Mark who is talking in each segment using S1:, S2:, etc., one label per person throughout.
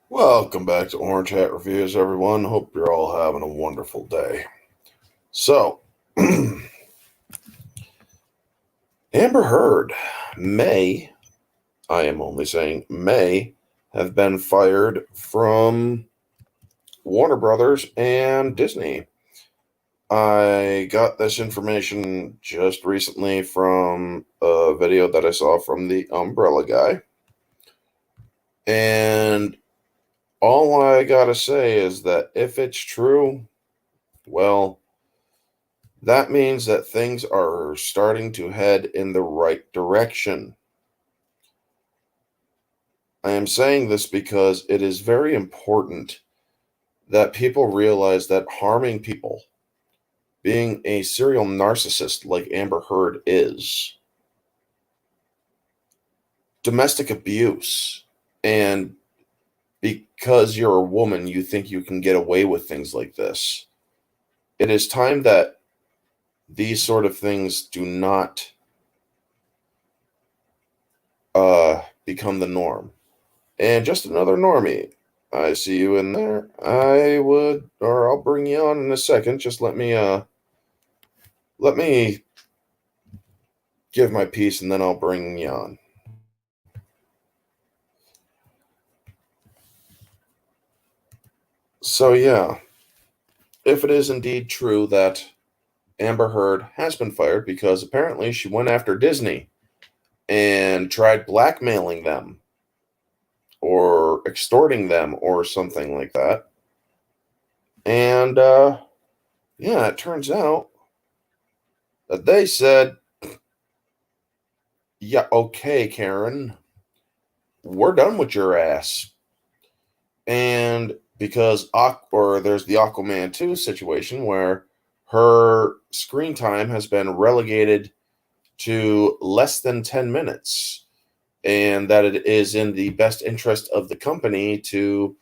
S1: Welcome back to Orange Hat Reviews, everyone. Hope you're all having a wonderful day. So, Amber Heard may, I am only saying may, have been fired from Warner Brothers and Disney. I got this information just recently from a video that I saw from the Umbrella Guy. And all I gotta say is that if it's true, well, that means that things are starting to head in the right direction. I am saying this because it is very important that people realize that harming people, being a serial narcissist like Amber Heard is, domestic abuse, and because you're a woman, you think you can get away with things like this. It is time that these sort of things do not become the norm. And just another normie. I see you in there. I'll bring you on in a second. Just let me give my piece and then I'll bring you on. So yeah, if it is indeed true that Amber Heard has been fired because apparently she went after Disney and tried blackmailing them or extorting them or something like that. And yeah, it turns out that they said, "Yeah, okay, Karen, we're done with your ass." And because there's the Aquaman 2 situation where her screen time has been relegated to less than 10 minutes, and that it is in the best interest of the company to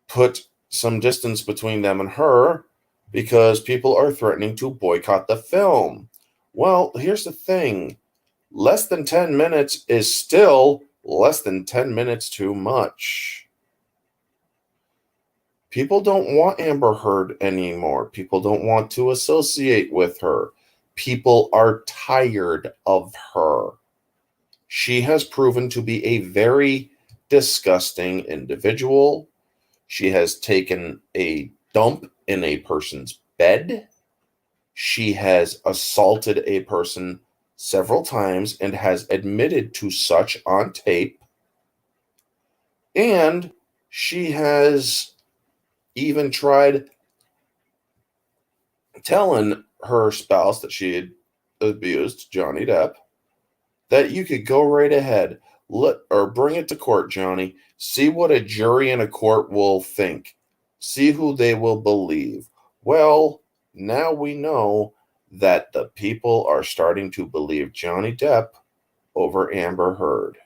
S1: put some distance between them and her because people are threatening to boycott the film. Well, here's the thing: less than 10 minutes is still less than 10 minutes too much. People don't want Amber Heard anymore. People don't want to associate with her. People are tired of her. She has proven to be a very disgusting individual. She has taken a dump in a person's bed. She has assaulted a person several times and has admitted to such on tape. And she has even tried telling her spouse that she had abused, Johnny Depp, that you could go right ahead, bring it to court, Johnny. See what a jury in a court will think. See who they will believe. Well, now we know that the people are starting to believe Johnny Depp over Amber Heard.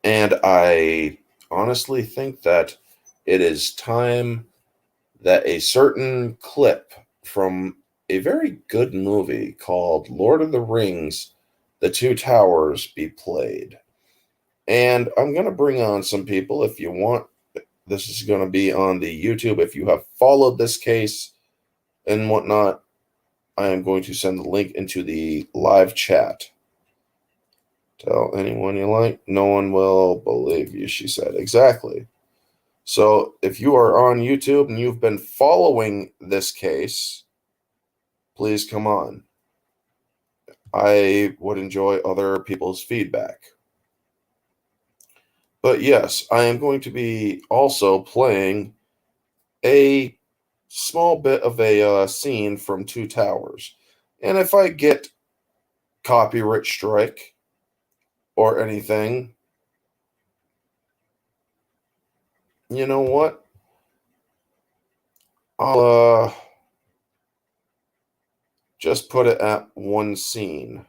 S1: And I honestly think that it is time that a certain clip from a very good movie called Lord of the Rings, The Two Towers, be played. And I'm going to bring on some people if you want. This is going to be on the YouTube. If you have followed this case and whatnot, I am going to send the link into the live chat. Tell anyone you like. No one will believe you, she said. Exactly. So if you are on YouTube and you've been following this case, please come on. I would enjoy other people's feedback. But yes, I am going to be also playing a small bit of a scene from Two Towers. And if I get copyright strike or anything, you know what? I'll just put it at one scene.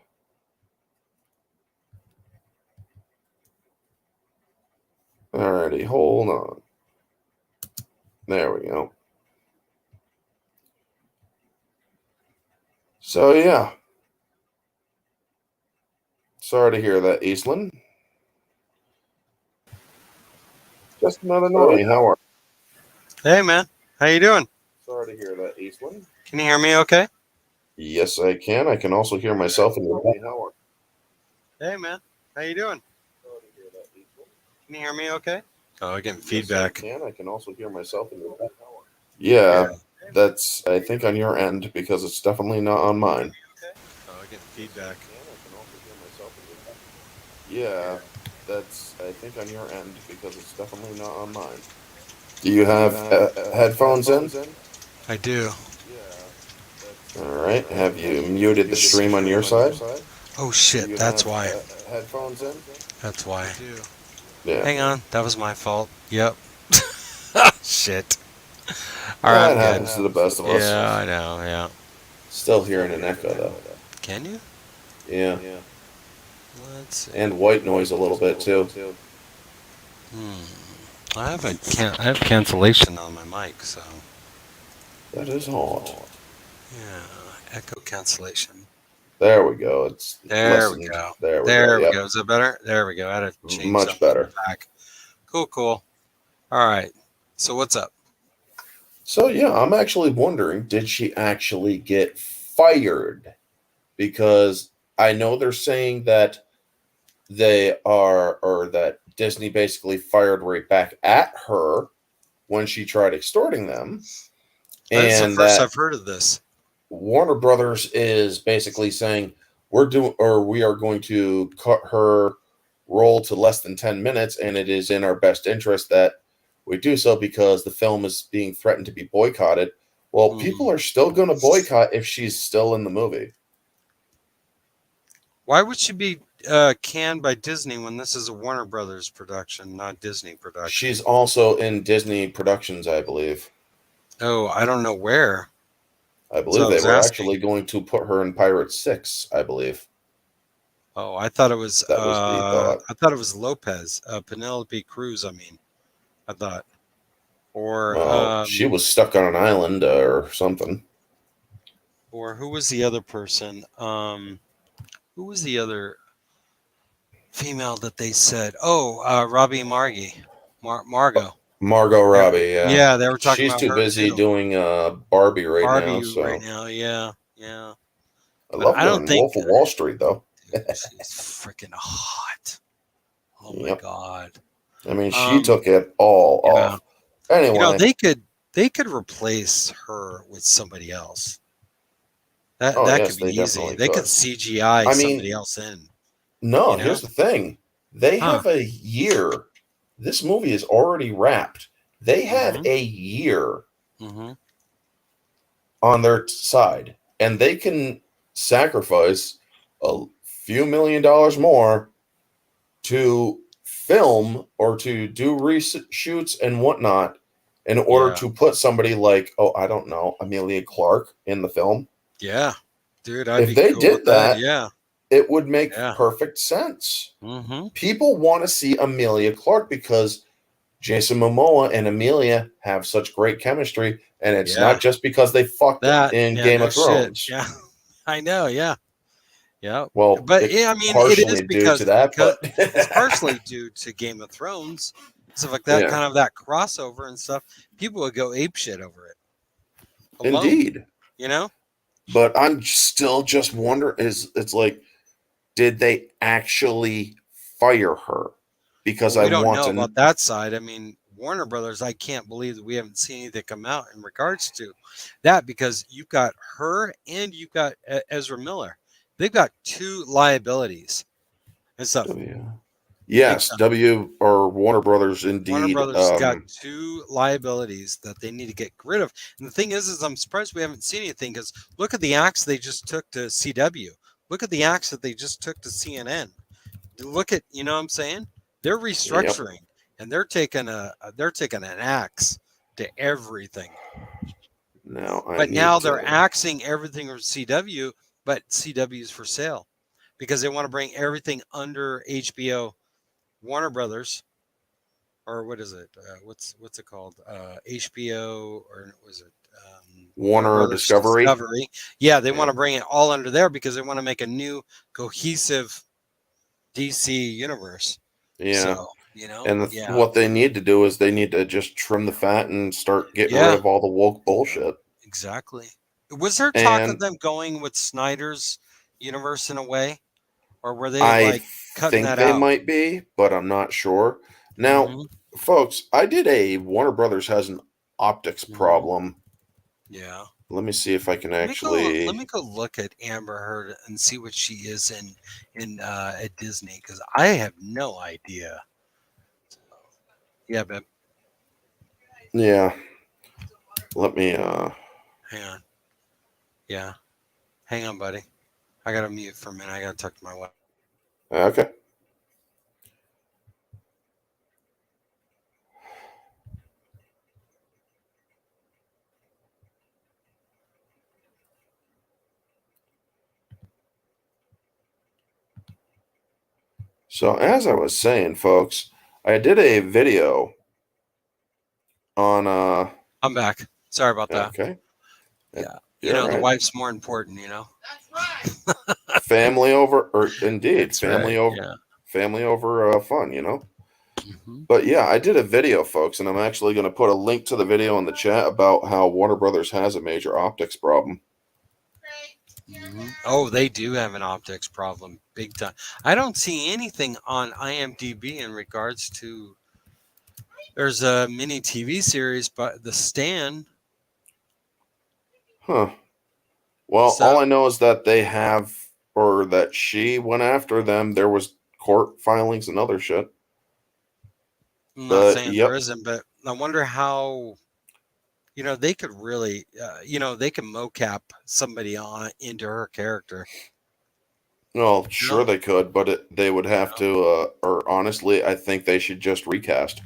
S1: Alrighty, hold on. There we go. So yeah. Sorry to hear that, Eastland. Just not annoying. How are
S2: Hey, man. How you doing?
S1: Sorry to hear that, Eastland.
S2: Can you hear me okay?
S1: Yes, I can. I can also hear myself in the back. How are
S2: Hey, man. How you doing?
S1: Sorry to hear that, Eastland.
S2: Can you hear me okay? Oh, I'm getting
S1: Yes,
S2: feedback.
S1: I can. I can also hear myself in the back. Yeah, that's, I think, on your end because it's definitely not on mine.
S2: Oh, I'm getting feedback.
S1: Yeah, that's, I think, on your end because it's definitely not on mine. Do you have headphones in?
S2: I do.
S1: All right. Have you muted the stream on your side?
S2: Oh, shit. That's why.
S1: Headphones in?
S2: That's why.
S1: Yeah.
S2: Hang on. That was my fault. Yep. Shit. All right,
S1: That
S2: I'm good.
S1: happens to the best of us.
S2: Yeah, I know. Yeah.
S1: Still hearing an echo though.
S2: Can you?
S1: Yeah.
S2: Let's see.
S1: And white noise a little bit too.
S2: I have cancellation on my mic, so
S1: That is odd.
S2: yeah, echo cancellation.
S1: There we go. It's
S2: There
S1: lessened.
S2: we go.
S1: There we
S2: There
S1: go.
S2: we
S1: Yep.
S2: go. Is that better? There we go. I had to change
S1: Much
S2: something
S1: better.
S2: back. Cool. All right. So what's up?
S1: So yeah, I'm actually wondering, did she actually get fired? Because I know they're saying that they are, or that Disney basically fired right back at her when she tried extorting them.
S2: That's the
S1: And
S2: first
S1: that
S2: I've heard of this.
S1: Warner Brothers is basically saying we are going to cut her role to less than 10 minutes, and it is in our best interest that we do so because the film is being threatened to be boycotted. Well, people are still going to boycott if she's still in the movie.
S2: Why would she be canned by Disney when this is a Warner Brothers production, not Disney production?
S1: She's also in Disney Productions, I believe.
S2: Oh, I don't know where.
S1: I believe they were actually going to put her in Pirates 6, I believe.
S2: Oh, I thought it was.
S1: That was the thought.
S2: I thought it was Lopez, Penelope Cruz. I mean, I thought, or
S1: she was stuck on an island or something.
S2: Or who was the other person? Who was the other female that they said? Oh, Robbie Margie, Margot.
S1: Margot Robbie, yeah.
S2: Yeah, they were talking
S1: She's
S2: about
S1: too
S2: her
S1: busy
S2: too.
S1: doing Barbie right
S2: Barbie
S1: now. So
S2: right now, yeah.
S1: I love her in Wolf of Wall Street, though.
S2: Dude, she's freaking hot. Oh my god.
S1: I mean, she took it all off. Anyway,
S2: you know, they could replace her with somebody else. That could be easy. They could CGI somebody else in.
S1: No, here's the thing. They have a year. This movie is already wrapped. They have a year on their side, and they can sacrifice a few $1 million more to film or to do reshoots and whatnot in order to put somebody like, oh, I don't know, Emilia Clarke in the film.
S2: Yeah, dude,
S1: if they did that, it would make perfect sense. People want to see Emilia Clarke because Jason Momoa and Emilia have such great chemistry, and it's not just because they fucked in Game of Thrones.
S2: Shit. Yeah, I know. Yeah.
S1: Well,
S2: but I mean, it is because it's partially due to Game of Thrones, stuff like that, kind of that crossover and stuff. People would go apeshit over it.
S1: Alone, indeed,
S2: you know.
S1: But I'm still just wondering: it's like, did they actually fire her? Because
S2: we don't know about that side. I mean, Warner Brothers, I can't believe that we haven't seen anything come out in regards to that, because you've got her and you've got Ezra Miller. They've got two liabilities and stuff.
S1: Yes, Warner Brothers, indeed.
S2: Warner Brothers got two liabilities that they need to get rid of. And the thing is I'm surprised we haven't seen anything, because look at the axe they just took to CW. Look at the axe that they just took to CNN. Look at, you know what I'm saying? They're restructuring, and they're taking an axe to everything. Now they're axing everything from CW, but CW is for sale because they want to bring everything under HBO, Warner Brothers, or what is it? What's it called? HBO, or was it
S1: Warner Discovery?
S2: Yeah, they want to bring it all under there because they want to make a new cohesive DC universe.
S1: Yeah.
S2: You know?
S1: And
S2: Yeah.
S1: what they need to do is they need to just trim the fat and start getting rid
S2: Yeah.
S1: of all the woke bullshit.
S2: Exactly. Was there talk of
S1: And
S2: them going with Snyder's universe in a way, or were they
S1: I
S2: like cutting
S1: think
S2: that
S1: they
S2: out?
S1: might be, but I'm not sure. Now,
S2: Hmm.
S1: folks, I did a Warner Brothers has an optics
S2: Hmm.
S1: problem.
S2: Yeah.
S1: Let me see if I can
S2: Let me go. Let
S1: actually.
S2: me go look at Amber Heard and see what she is in at Disney because I have no idea. Yeah, babe.
S1: Yeah, let me.
S2: Hang on. Yeah. Hang on, buddy. I gotta mute for a minute. I gotta talk to my wife.
S1: Okay. So as I was saying, folks, I did a video on.
S2: I'm back. Sorry about that.
S1: Okay.
S2: Yeah. You
S1: You're
S2: know,
S1: all
S2: the
S1: right.
S2: wife's more important, you know?
S1: Family over, or indeed,
S2: That's right. Yeah.
S1: family over fun, you know.
S2: Hmm.
S1: But yeah, I did a video, folks, and I'm actually going to put a link to the video in the chat about how Warner Brothers has a major optics problem.
S2: Hmm. Oh, they do have an optics problem, big time. I don't see anything on IMDb in regards to. There's a mini TV series, but The Stand.
S1: Huh. Well,
S2: Is
S1: all
S2: that?
S1: I know is that they have, or that she went after them. There was court filings and other shit.
S2: I'm not
S1: But
S2: saying there
S1: yep.
S2: isn't, but I wonder how. They could really. They can mocap somebody on into her character.
S1: Well,
S2: You
S1: sure
S2: know.
S1: they could, but they would
S2: You
S1: have
S2: know.
S1: to, or honestly, I think they should just recast.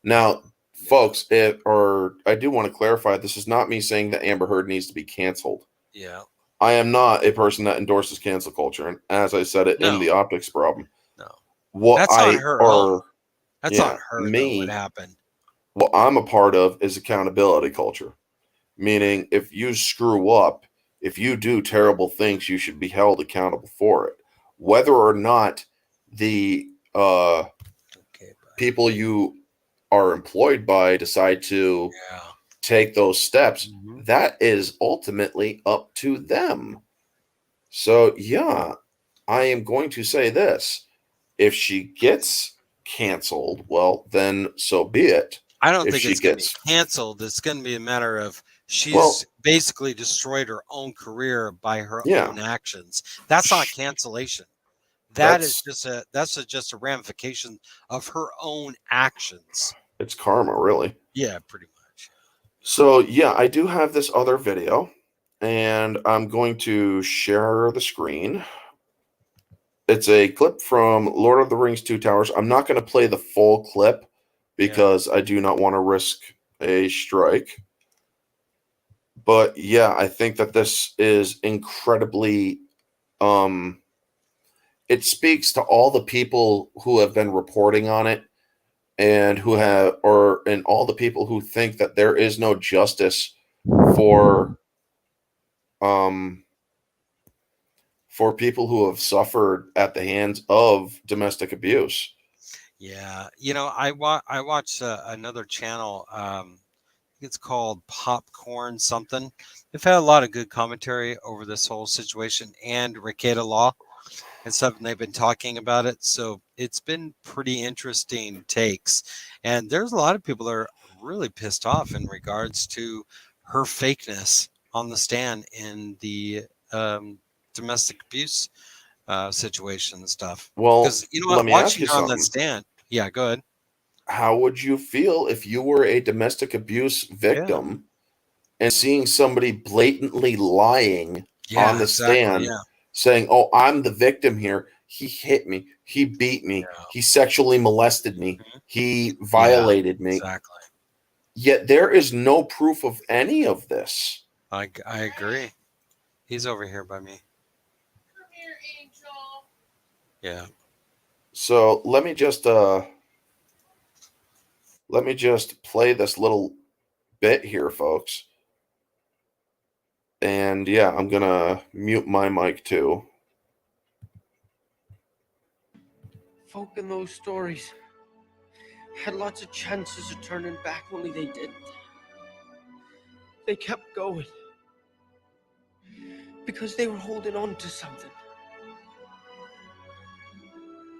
S1: Now,
S2: Yeah.
S1: folks, or I do want to clarify, this is not me saying that Amber Heard needs to be canceled.
S2: Yeah.
S1: I am not a person that endorses cancel culture, and as I said it in
S2: No.
S1: the optics problem,
S2: No.
S1: what
S2: That's on
S1: I
S2: her own.
S1: or
S2: That's on
S1: yeah,
S2: her though. What
S1: me,
S2: happened?
S1: what I'm a part of is accountability culture.
S2: Right.
S1: Meaning, if you screw up, if you do terrible things, you should be held accountable for it, whether or not the
S2: Okay.
S1: people you are employed by decide to
S2: Yeah.
S1: take those steps.
S2: Hmm.
S1: That is ultimately up to them. So, yeah, I am going to say this. If she gets canceled, well, then so be it.
S2: I don't
S1: If
S2: think
S1: she
S2: it's going to be
S1: gets,
S2: canceled. It's going to be a matter of she's
S1: well,
S2: basically destroyed her own career by her
S1: yeah,
S2: own actions. That's not
S1: sh-
S2: cancellation. That is
S1: that's
S2: just a ramification of her own actions.
S1: it's karma, really.
S2: Yeah, pretty much.
S1: So, yeah, I do have this other video, and I'm going to share the screen. It's a clip from Lord of the Rings Two Towers. I'm not going to play the full clip
S2: Yeah.
S1: because I do not want to risk a strike. But yeah, I think that this is incredibly it speaks to all the people who have been reporting on it and who have and all the people who think that there is no justice for um for people who have suffered at the hands of domestic abuse.
S2: Yeah. I watched another channel. It's called Popcorn something. They've had a lot of good commentary over this whole situation and Rekieta Law and stuff, and they've been talking about it. So it's been pretty interesting takes. And there's a lot of people that are really pissed off in regards to her fakeness on the stand in the domestic abuse situation and stuff.
S1: Well,
S2: Because you know
S1: let
S2: what,
S1: me ask
S2: watching
S1: you
S2: her on the
S1: something.
S2: stand, yeah, go ahead.
S1: How would you feel if you were a domestic abuse
S2: Yeah,
S1: victim and seeing somebody blatantly lying on
S2: yeah,
S1: the
S2: exactly.
S1: stand
S2: Yeah,
S1: saying, "Oh, I'm the victim here. He hit me. He beat me.
S2: yeah,
S1: He sexually molested me.
S2: mhm,
S1: He
S2: yeah,
S1: violated me."
S2: exactly.
S1: Yet there is no proof of any of this.
S2: I agree. He's over here by me. Yeah.
S1: So let me just play this little bit here, folks. And yeah, I'm gonna mute my mic too.
S3: Folk in those stories, Had lots of chances of turning back, only they didn't. They kept going. Because they were holding on to something.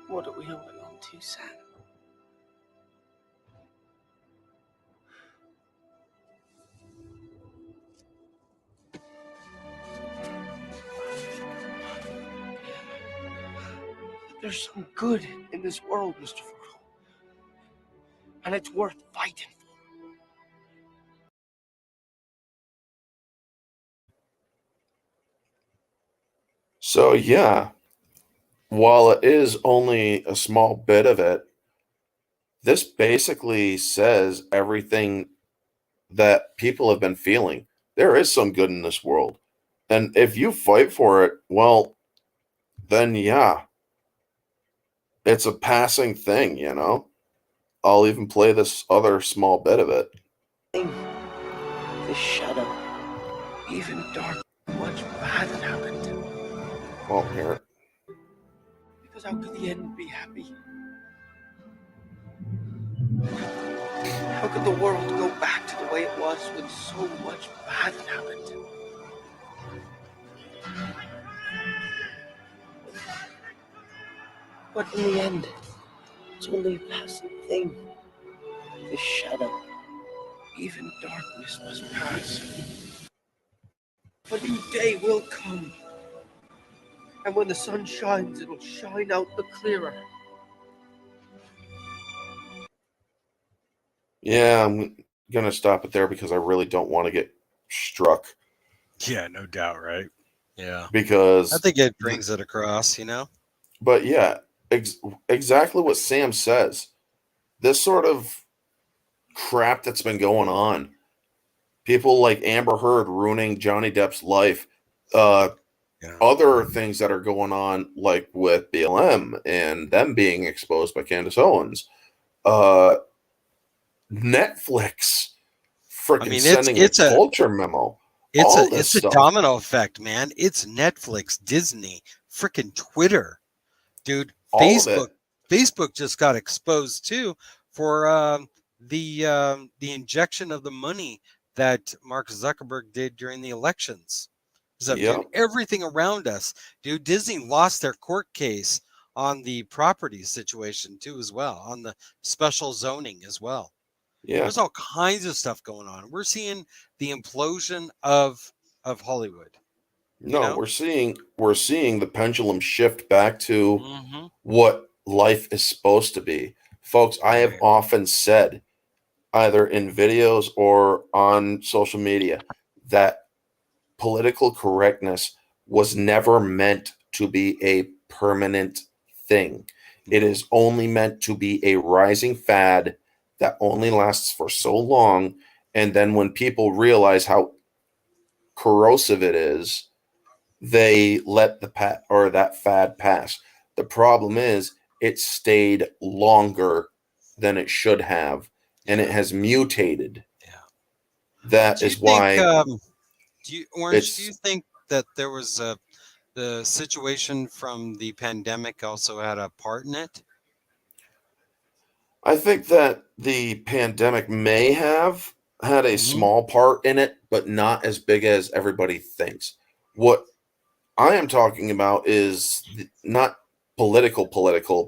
S3: What are we holding on to, Sam? There's some good in this world, Mr. Frodo. And it's worth fighting for.
S1: So, yeah, while it is only a small bit of it, this basically says everything that people have been feeling. There is some good in this world. And if you fight for it, well, then yeah, it's a passing thing, you know? I'll even play this other small bit of it.
S3: The shadow, even dark, much bad happened.
S1: Won't hear it.
S3: Because how could the end be happy? How could the world go back to the way it was when so much bad happened? But in the end, it's only a passing thing. The shadow, even darkness must pass. But a new day will come. And when the sun shines, it'll shine out the clearer.
S1: Yeah, I'm gonna stop it there because I really don't want to get struck.
S2: Yeah, no doubt, right? Yeah.
S1: Because
S2: I think it brings it across, you know?
S1: But yeah, exactly what Sam says. This sort of crap that's been going on, people like Amber Heard ruining Johnny Depp's life,
S2: Yeah.
S1: other things that are going on, like with BLM and them being exposed by Candace Owens, Netflix freaking sending a culture memo.
S2: It's a domino effect, man. It's Netflix, Disney, freaking Twitter, dude. Facebook just got exposed too for the injection of the money that Mark Zuckerberg did during the elections. Dude, everything around us, dude. Disney lost their court case on the property situation too, as well, on the special zoning as well.
S1: Yeah.
S2: There's all kinds of stuff going on. We're seeing the implosion of Hollywood.
S1: No, we're seeing the pendulum shift back to what life is supposed to be. Folks, I have often said, either in videos or on social media, that political correctness was never meant to be a permanent thing. It is only meant to be a rising fad that only lasts for so long. And then when people realize how corrosive it is, they let that fad pass. The problem is it stayed longer than it should have, and it has mutated.
S2: Yeah.
S1: That is why.
S2: Do you think that there was the situation from the pandemic also had a part in it?
S1: I think that the pandemic may have had a small part in it, but not as big as everybody thinks. What I am talking about is not political,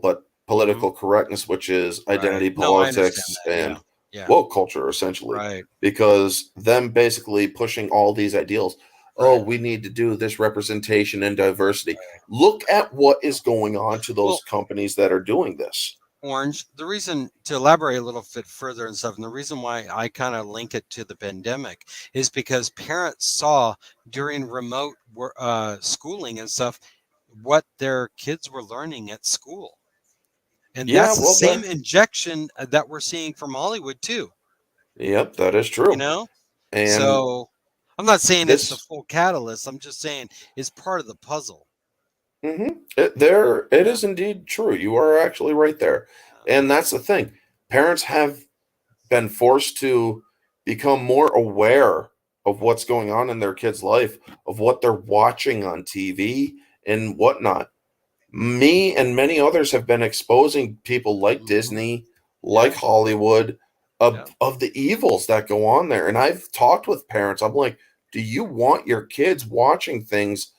S1: but political correctness, which is identity politics and woke culture, essentially.
S2: Right.
S1: Because them basically pushing all these ideals. Oh, we need to do this representation and diversity. Right. Look at what is going on to those companies that are doing this.
S2: Orange, the reason, to elaborate a little bit further and stuff, and the reason why I kind of link it to the pandemic is because parents saw during remote schooling and stuff what their kids were learning at school. And that's the same injection that we're seeing from Hollywood too.
S1: Yep, that is true.
S2: You know? And so I'm not saying it's the full catalyst. I'm just saying it's part of the puzzle.
S1: It is indeed true. You are actually right there. And that's the thing. Parents have been forced to become more aware of what's going on in their kids' life, of what they're watching on TV and whatnot. Me and many others have been exposing people like Disney, like
S2: Yeah.
S1: Hollywood,
S2: Yeah.
S1: of the evils that go on there. And I've talked with parents. I'm like, do you want your kids watching things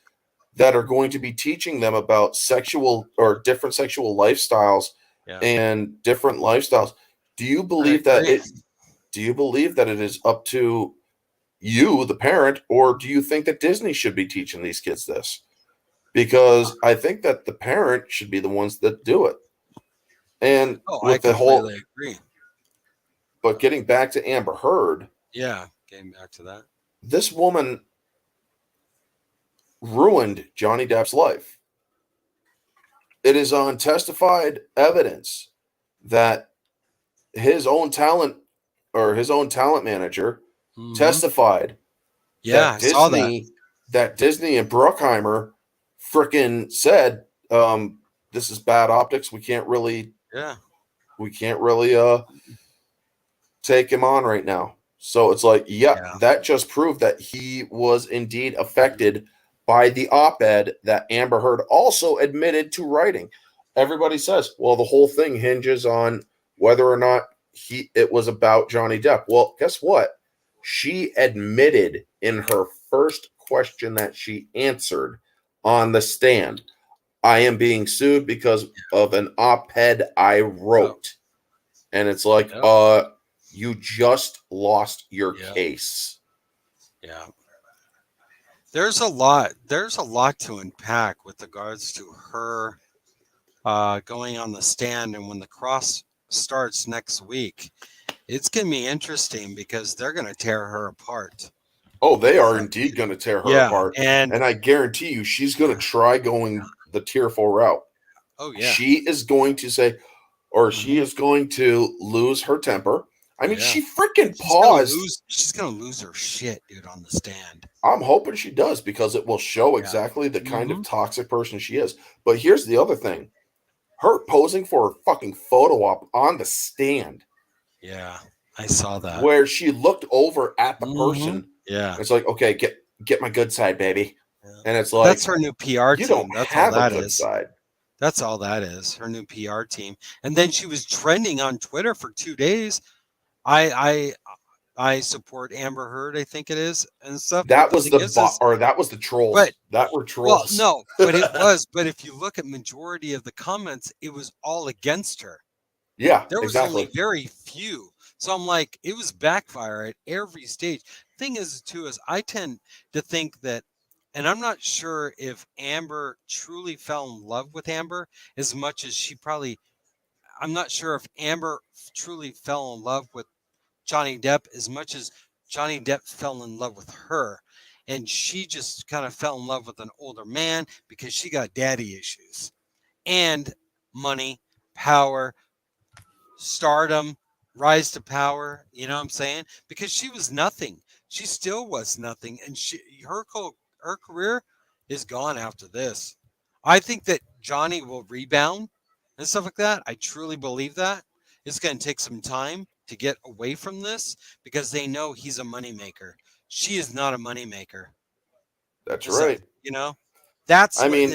S1: that are going to be teaching them about sexual or different sexual lifestyles
S2: Yeah.
S1: and different lifestyles? Do you believe that
S2: agree.
S1: it is up to you, the parent, or do you think that Disney should be teaching these kids this? Because I think that the parent should be the ones that do it. And
S2: Oh, I
S1: with the whole,
S2: completely agree.
S1: but getting back to Amber Heard,
S2: Yeah, getting back to that.
S1: this woman ruined Johnny Depp's life. It is on testified evidence that his own talent his own talent manager
S2: Mhm.
S1: testified
S2: Yeah, I saw that.
S1: that Disney and Bruckheimer frickin' said, this is bad optics. We can't really
S2: Yeah.
S1: take him on right now. So it's like,
S2: Yeah.
S1: that just proved that he was indeed affected by the op-ed that Amber Heard also admitted to writing. Everybody says, well, the whole thing hinges on whether or not it was about Johnny Depp. Well, guess what? She admitted in her first question that she answered on the stand, I am being sued because of an op-ed I wrote. And it's like,
S2: Yep.
S1: you just lost your
S2: Yep.
S1: case.
S2: Yeah. There's a lot to unpack with regards to her going on the stand, and when the cross starts next week, it's gonna be interesting because they're gonna tear her apart.
S1: Oh, they are indeed going to tear her
S2: Yeah,
S1: apart.
S2: and
S1: I guarantee you she's going to try going the tearful route.
S2: oh yeah,
S1: She is going to say, or she
S2: Mhm.
S1: is going to lose her temper. I mean,
S2: Yeah.
S1: she freaking
S2: she's gonna
S1: paused.
S2: she's gonna lose her shit, dude, on the stand.
S1: I'm hoping she does because it will show
S2: Yeah.
S1: exactly the kind of
S2: Mhm.
S1: toxic person she is. But here's the other thing. Her posing for a fucking photo op on the stand
S2: Yeah, I saw that.
S1: where she looked over at the
S2: Mhm.
S1: person.
S2: Yeah,
S1: It's like, okay, get my good side, baby.
S2: Yeah.
S1: And it's like,
S2: that's her new PR
S1: you
S2: team.
S1: don't
S2: That's all
S1: have a
S2: that
S1: good
S2: is.
S1: side.
S2: That's all that is. Her new PR team. And then she was trending on Twitter for 2 days. I support Amber Heard, I think it is, and stuff.
S1: That
S2: But the
S1: was
S2: thing
S1: the
S2: is,
S1: that was the trolls.
S2: but
S1: That were
S2: well,
S1: trolls.
S2: no, but it was. But if you look at majority of the comments, it was all against her.
S1: Yeah,
S2: There was
S1: exactly.
S2: only very few. So I'm like, it was backfire at every stage. Thing is, too, is I tend to think that, and I'm not sure if Amber truly fell in love with Amber as much as she probably. I'm not sure if Amber truly fell in love with Johnny Depp as much as Johnny Depp fell in love with her. And she just kind of fell in love with an older man because she got daddy issues and money, power, stardom, rise to power. You know what I'm saying? Because she was nothing. She still was nothing. And her career is gone after this. I think that Johnny will rebound and stuff like that. I truly believe that. It's going to take some time to get away from this because they know he's a moneymaker. She is not a moneymaker.
S1: That's
S2: So,
S1: right.
S2: you know, that's
S1: I
S2: what,
S1: mean,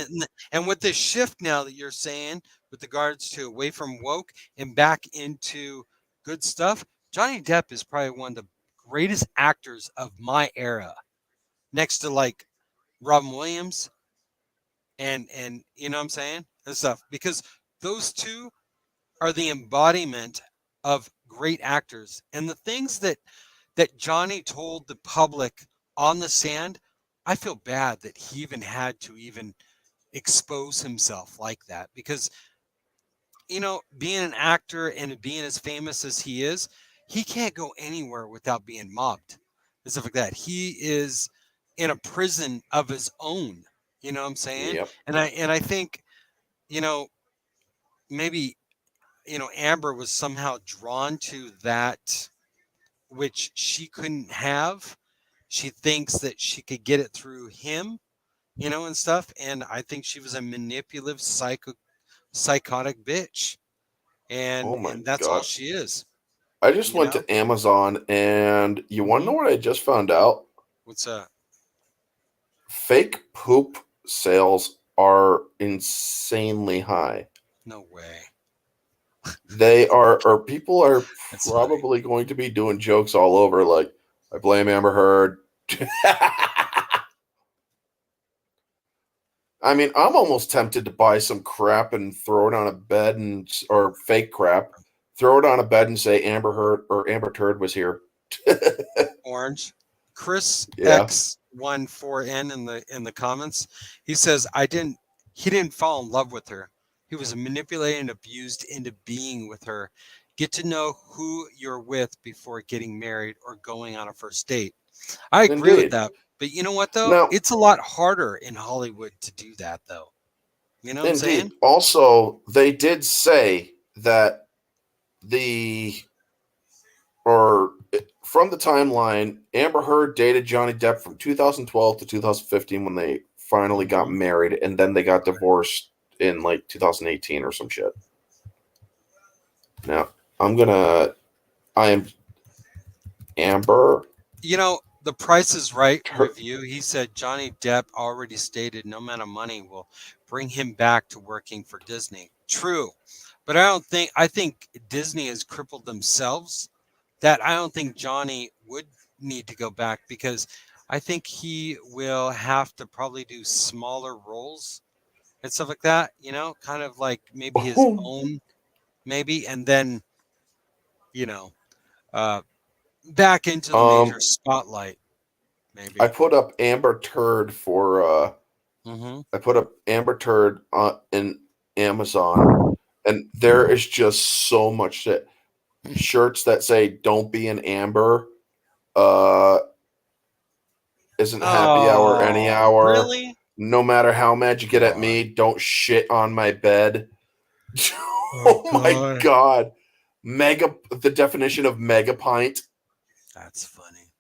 S2: and with this shift now that you're saying with regards to away from woke and back into good stuff, Johnny Depp is probably one of the greatest actors of my era, next to like Robin Williams and you know what I'm saying and stuff, because those two are the embodiment of great actors. And the things that Johnny told the public on the stand, I feel bad that he even had to even expose himself like that because, you know, being an actor and being as famous as he is, he can't go anywhere without being mobbed and stuff like that. He is in a prison of his own, you know what I'm saying?
S1: yep.
S2: And I think, you know, maybe, you know, Amber was somehow drawn to that which she couldn't have. She thinks that she could get it through him, you know, and stuff. And I think she was a manipulative, psychotic bitch,
S1: Oh my
S2: and that's all
S1: god.
S2: she is.
S1: I just
S2: You
S1: went
S2: know,
S1: to Amazon and you want to know
S2: Mhm.
S1: what I just found out?
S2: What's that?
S1: Fake poop sales are insanely high.
S2: No way.
S1: they are, or people are
S2: That's funny.
S1: probably going to be doing jokes all over, like, I blame Amber Heard. I mean, I'm almost tempted to buy some crap and throw it on a bed or fake crap, throw it on a bed and say Amber Heard or Amber Turd was here.
S2: Orange. Chris
S1: Yeah.
S2: X14N in the comments. He says he didn't fall in love with her. He was manipulated and abused into being with her. Get to know who you're with before getting married or going on a first date. I agree with
S1: Indeed.
S2: that. But you know what though?
S1: Now,
S2: It's a lot harder in Hollywood to do that though. You know what I'm saying?
S1: indeed. Also, they did say that from the timeline, Amber Heard dated Johnny Depp from 2012 to 2015 when they finally got married, and then they got divorced in like 2018 or some shit. Now, I am Amber.
S2: You know, The Price is Right review. He said Johnny Depp already stated no amount of money will bring him back to working for Disney. True. But I think Disney has crippled themselves that I don't think Johnny would need to go back, because I think he will have to probably do smaller roles and stuff like that, you know, kind of like maybe his own, maybe, and then, you know, back into the major spotlight, maybe.
S1: I put up Amber Turd for I put up Amber Turd in Amazon, and there is just so much shit. Shirts that say "Don't be an Amber," isn't happy hour any hour.
S2: Really?
S1: No matter how mad you get at me, don't shit on my bed. Oh my god! The definition of mega pint.
S2: That's funny.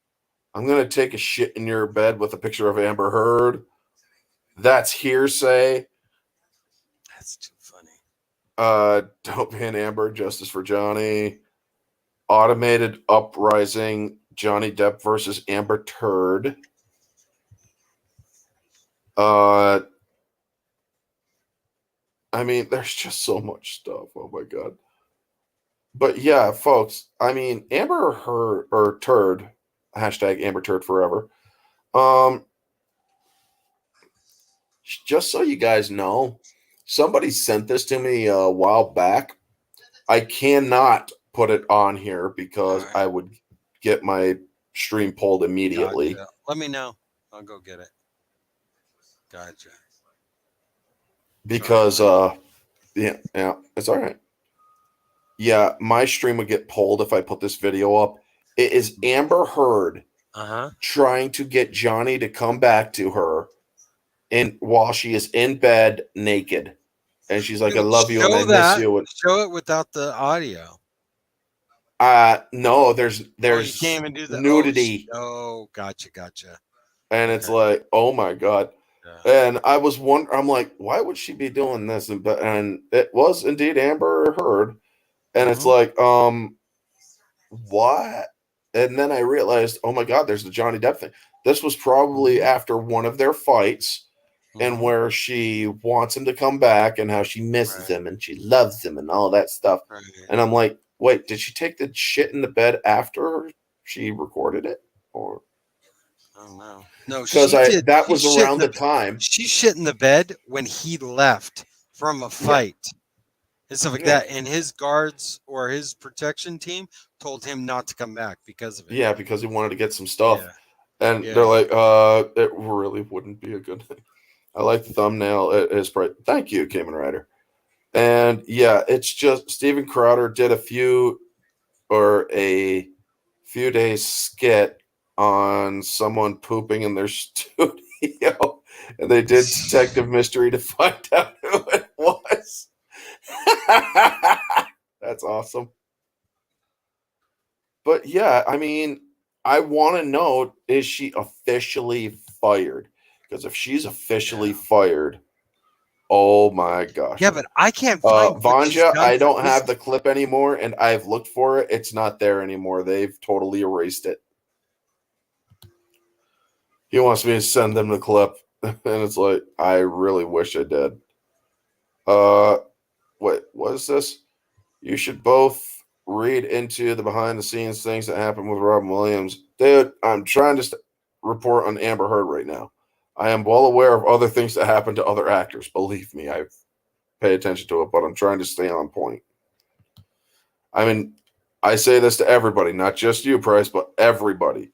S1: I'm gonna take a shit in your bed with a picture of Amber Heard. That's hearsay.
S2: That's too funny.
S1: Don't be an Amber. Justice for Johnny. Automated uprising. Johnny Depp versus Amber Turd. I mean, there's just so much stuff. Oh my god. But yeah, folks. I mean, Amber Heard or Turd. Hashtag Amber Turd forever. Just so you guys know, somebody sent this to me a while back. I cannot put it on here because I would get my stream pulled immediately.
S2: Gotcha. Let me know. I'll go get it. Gotcha.
S1: Because yeah, it's all right. Yeah, my stream would get pulled if I put this video up. It is Amber Heard trying to get Johnny to come back to her, and while she is in bed naked, and she's like, "I love you and I miss you." And
S2: show it without the audio.
S1: No, there's
S2: you can't even do that.
S1: Nudity.
S2: Oh, gotcha.
S1: And it's like, oh my god. Yeah. And I was wondering, I'm like, why would she be doing this? And it was indeed Amber Heard. And it's like, what? And then I realized, oh my god, there's the Johnny Depp thing. This was probably after one of their fights, and where she wants him to come back and how she misses him and she loves him and all that stuff. And I'm like, wait, did she take the shit in the bed after she recorded it? Or
S2: oh no. No,
S1: because that was around the time.
S2: She shit in the bed when he left from a fight. And stuff like that. And his guards or his protection team told him not to come back because of it.
S1: Yeah, because he wanted to get some stuff. Yeah. And they're like, it really wouldn't be a good thing. I like the thumbnail. It is bright. Thank you, Kamen Rider. And yeah, it's just Steven Crowder did a few days skit on someone pooping in their studio, and they did detective mystery to find out who it was. That's awesome. But yeah, I mean, I want to know, is she officially fired? Because if she's officially fired, oh my gosh.
S2: Yeah, but I can't find
S1: Vanja, I don't have the clip anymore, and I've looked for it. It's not there anymore. They've totally erased it. He wants me to send them the clip, and it's like, I really wish I did. What is this? You should both read into the behind the scenes things that happen with Robin Williams. Dude, I'm trying to report on Amber Heard right now. I am well aware of other things that happen to other actors. Believe me, I pay attention to it, but I'm trying to stay on point. I mean, I say this to everybody, not just you, Price, but everybody.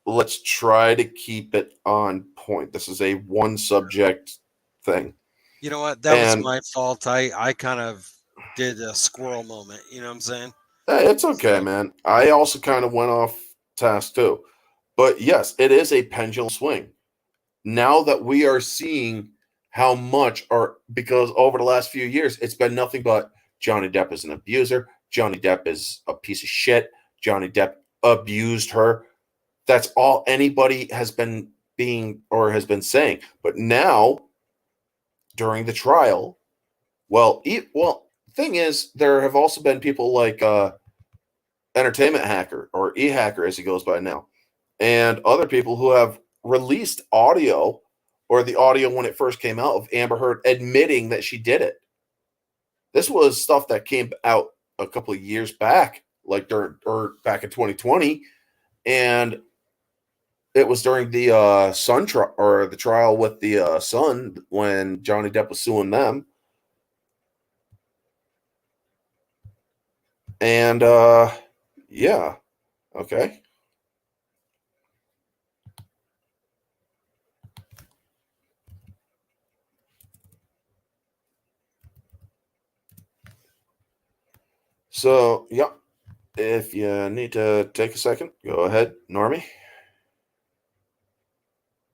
S1: Let's try to keep it on point. This is a one subject thing.
S2: You know what? That was
S1: And
S2: my fault. I kind of did a squirrel moment. You know what I'm saying?
S1: it's okay, man. I also kind of went off task too. But yes, it is a pendulum swing. Now that we are seeing how much, or because over the last few years, it's been nothing but Johnny Depp is an abuser. Johnny Depp is a piece of shit. Johnny Depp abused her. That's all anybody has been saying. But now, during the trial, thing is, there have also been people like Entertainment Hacker, or E-Hacker as he goes by now, and other people who have released audio, or the audio when it first came out, of Amber Heard admitting that she did it. This was stuff that came out a couple of years back, like back in 2020, and it was during the Sun trial, or the trial with the Sun, when Johnny Depp was suing them. And yeah, okay. So, yeah, if you need to take a second, go ahead, Normie.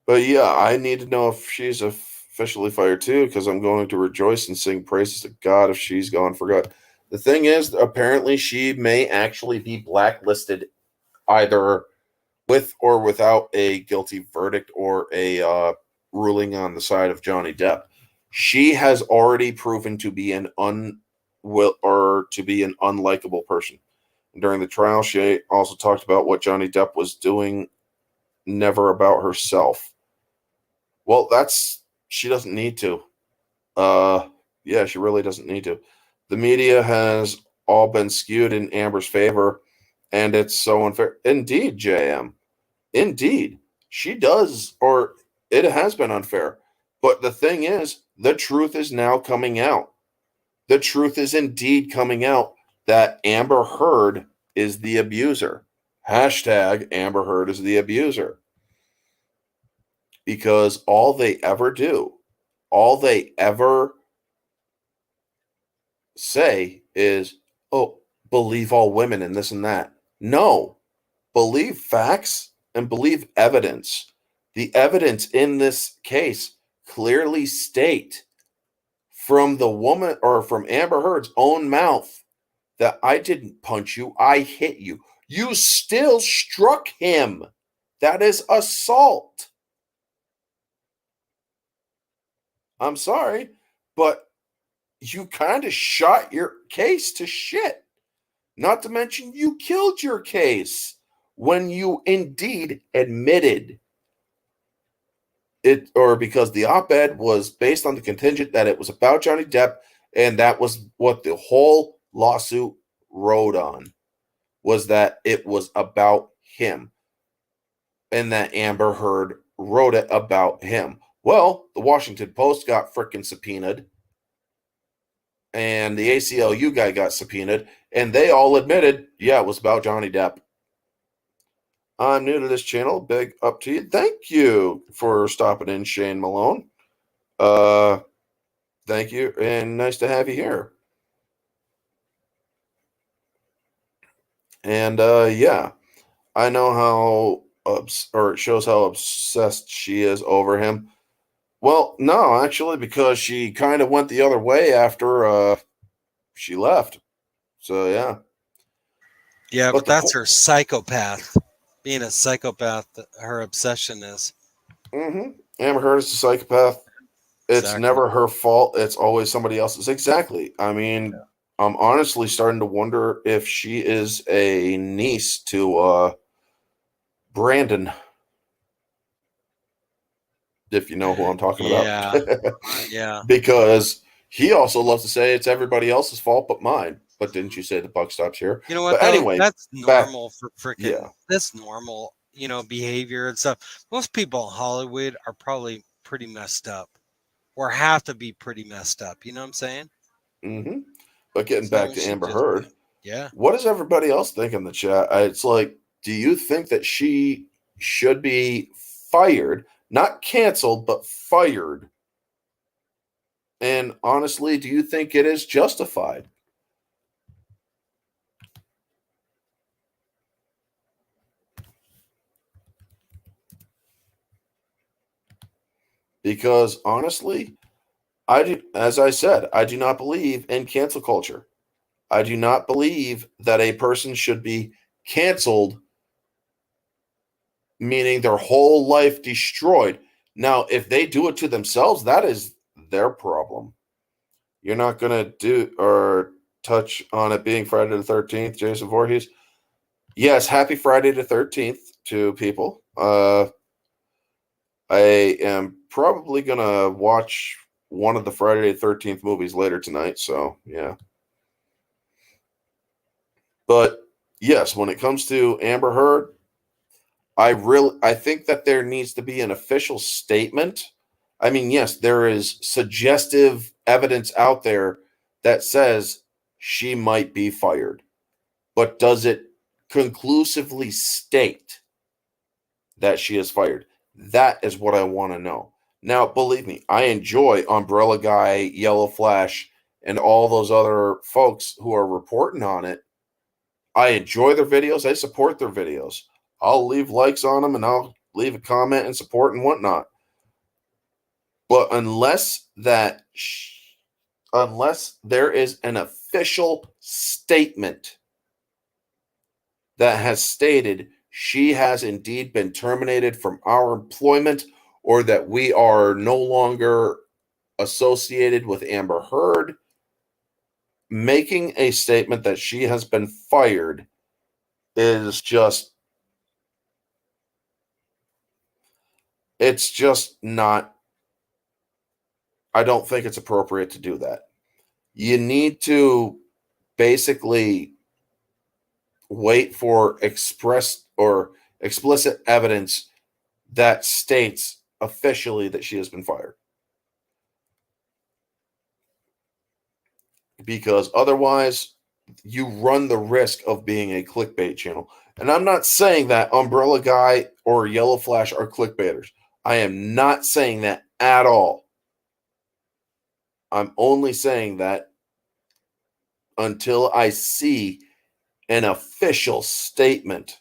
S1: But yeah, I need to know if she's officially fired too, because I'm going to rejoice and sing praises to God if she's gone for good. The thing is, apparently she may actually be blacklisted, either with or without a guilty verdict or a ruling on the side of Johnny Depp. She has already proven to be an unlikable person. During the trial, she also talked about what Johnny Depp was doing, never about herself. Well, she doesn't need to. Yeah, she really doesn't need to. The media has all been skewed in Amber's favor, and it's so unfair. Indeed, JM. Indeed. She does, or it has been unfair. But the thing is, the truth is now coming out. The truth is indeed coming out that Amber Heard is the abuser. Hashtag Amber Heard is the abuser. Because all they ever do, all they ever say is, oh, believe all women and this and that. No, believe facts and believe evidence. The evidence in this case clearly state from the woman, or from Amber Heard's own mouth, that I didn't punch you, I hit you. You still struck him. That is assault. I'm sorry, but you kind of shot your case to shit. Not to mention, you killed your case when you indeed admitted it, or because the op-ed was based on the contingent that it was about Johnny Depp, and that was what the whole lawsuit rode on, was that it was about him, and that Amber Heard wrote it about him. Well, the Washington Post got frickin' subpoenaed, and the ACLU guy got subpoenaed, and they all admitted, yeah, it was about Johnny Depp. I'm new to this channel. Big up to you. Thank you for stopping in, Shane Malone. Thank you, and nice to have you here. And yeah, I know how it shows how obsessed she is over him. Well, no, actually, because she kind of went the other way after she left. So yeah.
S2: Yeah, but that's her psychopath. Being a psychopath, her obsession is.
S1: Mm-hmm. Amber Heard is a psychopath. It's
S2: Exactly.
S1: never her fault. It's always somebody else's. Exactly. I mean, yeah. I'm honestly starting to wonder if she is a niece to Brandon. If you know who I'm talking about.
S2: Yeah.
S1: Because he also loves to say it's everybody else's fault but mine. But didn't you say the buck stops here?
S2: You know what?
S1: But
S2: Though?
S1: anyway,
S2: That's
S1: back-
S2: normal for freaking.
S1: yeah.
S2: That's normal, behavior and stuff. Most people in Hollywood are probably pretty messed up, or have to be pretty messed up. You know what I'm saying?
S1: Mm-hmm. But getting
S2: So
S1: back to
S2: she
S1: Amber
S2: just-
S1: Heard,
S2: Yeah.
S1: what does everybody else think in the chat? It's like, do you think that she should be fired, not canceled, but fired? And honestly, do you think it is justified? Because honestly, as I said, I do not believe in cancel culture. I do not believe that a person should be canceled, meaning their whole life destroyed. Now, if they do it to themselves, that is their problem. You're not going to do or touch on it being Friday the 13th, Jason Voorhees. Yes, happy Friday the 13th to people. I am probably going to watch one of the Friday the 13th movies later tonight. So, yeah. But yes, when it comes to Amber Heard, I think that there needs to be an official statement. I mean, yes, there is suggestive evidence out there that says she might be fired. But does it conclusively state that she is fired? That is what I want to know. Now, believe me, I enjoy Umbrella Guy, Yellow Flash, and all those other folks who are reporting on it. I enjoy their videos. I support their videos. I'll leave likes on them and I'll leave a comment and support and whatnot. But unless there is an official statement that has stated she has indeed been terminated from our employment, or that we are no longer associated with Amber Heard, making a statement that she has been fired is just, it's just not, I don't think it's appropriate to do that. You need to basically wait for express or explicit evidence that states officially that she has been fired. Because otherwise, you run the risk of being a clickbait channel. And I'm not saying that Umbrella Guy or Yellow Flash are clickbaiters. I am not saying that at all. I'm only saying that until I see an official statement.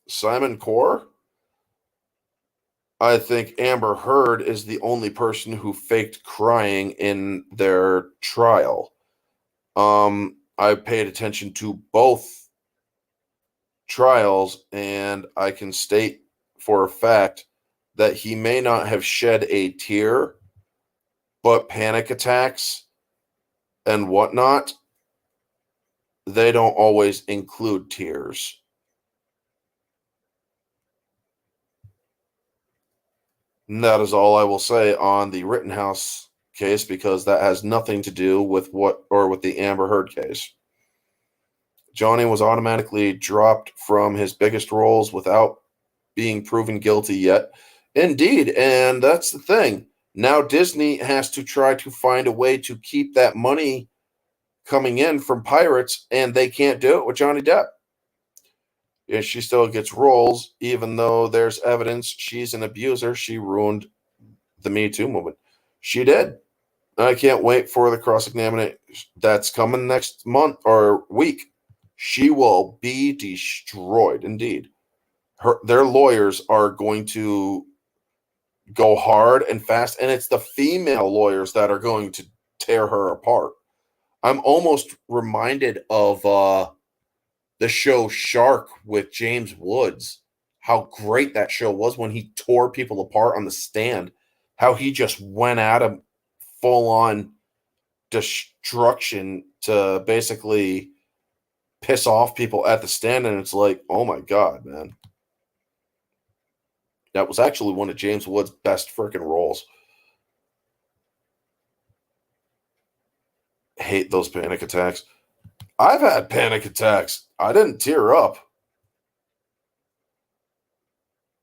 S1: Simon Core, I think Amber Heard is the only person who faked crying in their trial. I paid attention to both trials, and I can state for a fact that he may not have shed a tear, but panic attacks and whatnot, they don't always include tears. And that is all I will say on the Rittenhouse case, because that has nothing to do with with the Amber Heard case. Johnny was automatically dropped from his biggest roles without being proven guilty yet. Indeed, and that's the thing. Now Disney has to try to find a way to keep that money coming in from pirates, and they can't do it with Johnny Depp. If she still gets roles, even though there's evidence she's an abuser. She ruined the Me Too movement. She did. I can't wait for the cross-examination that's coming next month or week. She will be destroyed, indeed. Their lawyers are going to go hard and fast, and it's the female lawyers that are going to tear her apart. I'm almost reminded of the show Shark with James Woods, how great that show was when he tore people apart on the stand, how he just went at him full-on destruction to basically piss off people at the stand, and it's like, oh my God, man. That was actually one of James Woods' best freaking roles. Hate those panic attacks. I've had panic attacks. I didn't tear up.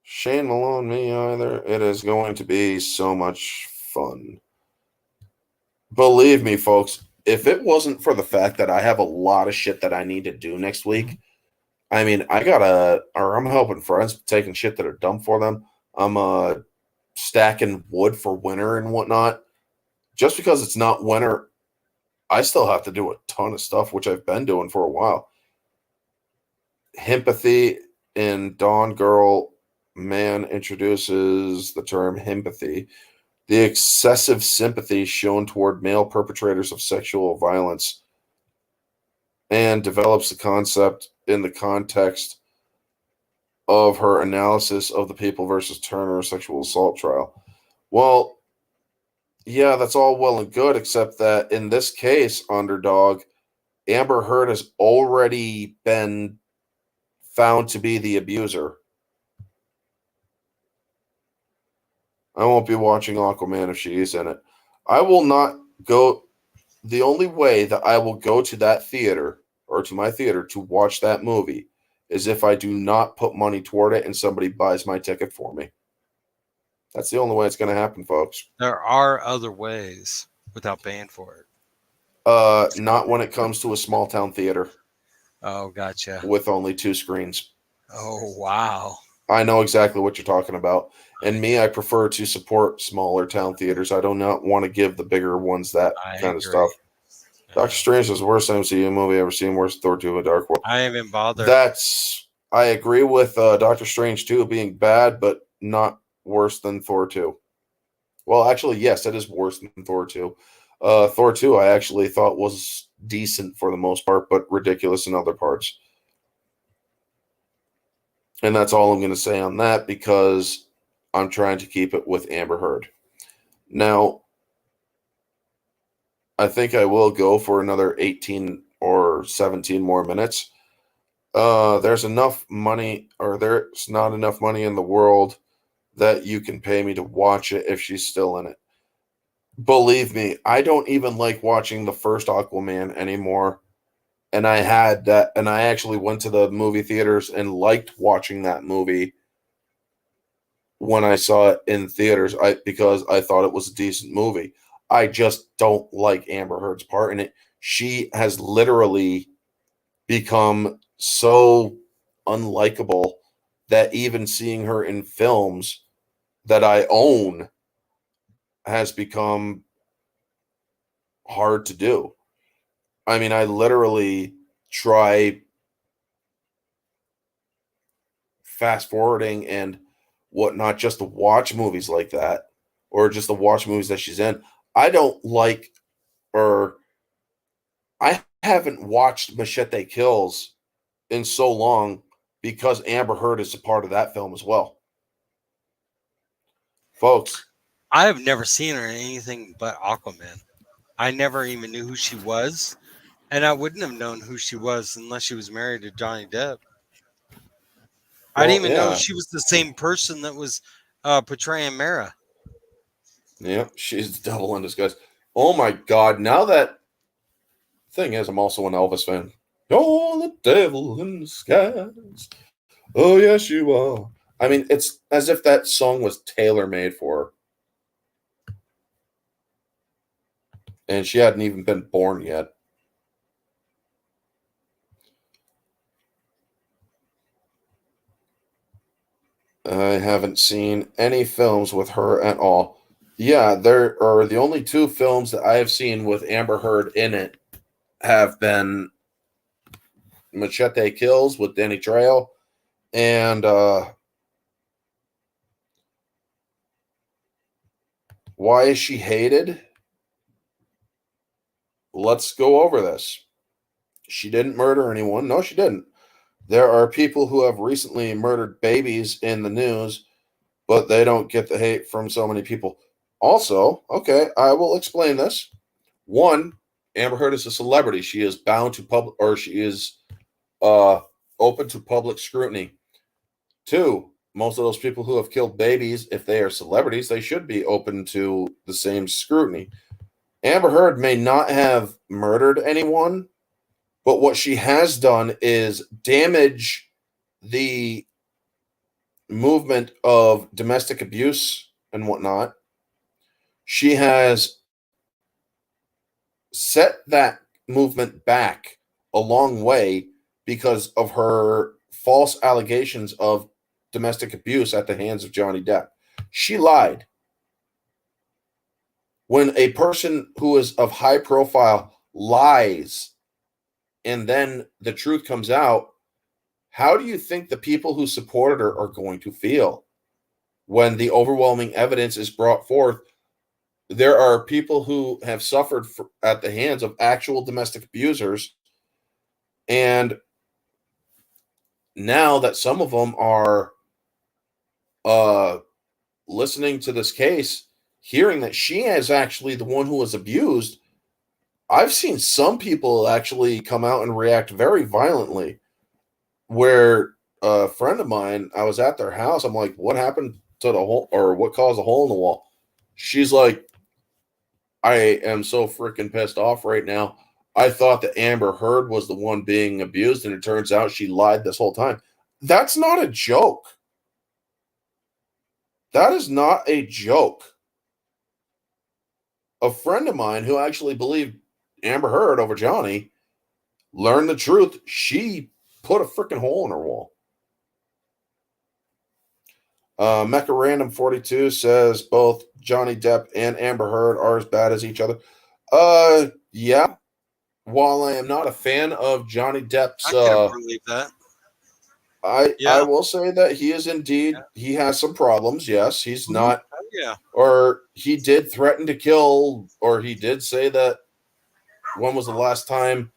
S1: Shane Malone, me either. It is going to be so much fun. Believe me, folks, if it wasn't for the fact that I have a lot of shit that I need to do next week, I mean, I'm helping friends taking shit that are dumb for them. I'm stacking wood for winter and whatnot. Just because it's not winter, I still have to do a ton of stuff, which I've been doing for a while. Himpathy in Dawn Girl Man introduces the term himpathy, the excessive sympathy shown toward male perpetrators of sexual violence, and develops the concept in the context of her analysis of the People versus Turner sexual assault trial. Well, yeah, that's all well and good, except that in this case, underdog, Amber Heard has already been found to be the abuser. I won't be watching Aquaman if she is in it. I will not go. The only way that I will go to that theater or to my theater to watch that movie is if I do not put money toward it and somebody buys my ticket for me. That's the only way it's going to happen, folks.
S2: There are other ways without paying for it.
S1: Not when it comes to a small town theater
S2: Oh, gotcha.
S1: with only 2 screens.
S2: Oh, wow.
S1: I know exactly what you're talking about. And me, I prefer to support smaller town theaters. I do not want to give the bigger ones that kind of stuff. Doctor Strange is the worst MCU movie I've ever seen. Worse than Thor 2 and Dark World.
S2: I haven't bothered.
S1: I agree with Doctor Strange 2 being bad, but not worse than Thor 2. Well, actually, yes, it is worse than Thor 2. Thor 2 I actually thought was decent for the most part, but ridiculous in other parts. And that's all I'm going to say on that because I'm trying to keep it with Amber Heard. Now, I think I will go for another 18 or 17 more minutes. There's enough money, or there's not enough money in the world that you can pay me to watch it if she's still in it. Believe me, I don't even like watching the first Aquaman anymore. And I had that, and I actually went to the movie theaters and liked watching that movie when I saw it in theaters because I thought it was a decent movie. I just don't like Amber Heard's part in it. She has literally become so unlikable that even seeing her in films that I own has become hard to do. I mean, I literally try fast forwarding and whatnot just to watch movies like that or just to watch movies that she's in. I don't like, or I haven't watched Machete Kills in so long because Amber Heard is a part of that film as well. Folks,
S2: I have never seen her in anything but Aquaman. I never even knew who she was, and I wouldn't have known who she was unless she was married to Johnny Depp. I didn't even know she was the same person that was portraying Mara.
S1: Yeah, she's the devil in disguise. Oh my God! Now that thing is, I'm also an Elvis fan. You're the devil in disguise. Oh yes, you are. I mean, it's as if that song was tailor-made for her. And she hadn't even been born yet. I haven't seen any films with her at all. Yeah, there are the only 2 films that I have seen with Amber Heard in it have been Machete Kills with Danny Trejo and Why Is She Hated? Let's go over this. She didn't murder anyone. No, she didn't. There are people who have recently murdered babies in the news, but they don't get the hate from so many people. Also, okay, I will explain this. 1, Amber Heard is a celebrity. She is bound to public, or she is open to public scrutiny. 2, most of those people who have killed babies, if they are celebrities, they should be open to the same scrutiny. Amber Heard may not have murdered anyone, but what she has done is damage the movement of domestic abuse and whatnot. She has set that movement back a long way because of her false allegations of domestic abuse at the hands of Johnny Depp. She lied. When a person who is of high profile lies and then the truth comes out, how do you think the people who supported her are going to feel when the overwhelming evidence is brought forth? There are people who have suffered at the hands of actual domestic abusers, and now that some of them are listening to this case, hearing that she is actually the one who was abused, I've seen some people actually come out and react very violently. Where a friend of mine, I was at their house, I'm like, what happened to the hole, or what caused the hole in the wall? She's like, I am so freaking pissed off right now. I thought that Amber Heard was the one being abused, and it turns out she lied this whole time. That's not a joke. That is not a joke. A friend of mine who actually believed Amber Heard over Johnny learned the truth. She put a freaking hole in her wall. Mecha Random 42 says both Johnny Depp and Amber Heard are as bad as each other. Yeah. While I am not a fan of Johnny Depp's,
S2: I can't believe that.
S1: I will say that he is indeed, he has some problems. Yes, he's not.
S2: Yeah.
S1: Or he did threaten to kill, or he did say that. When was the last time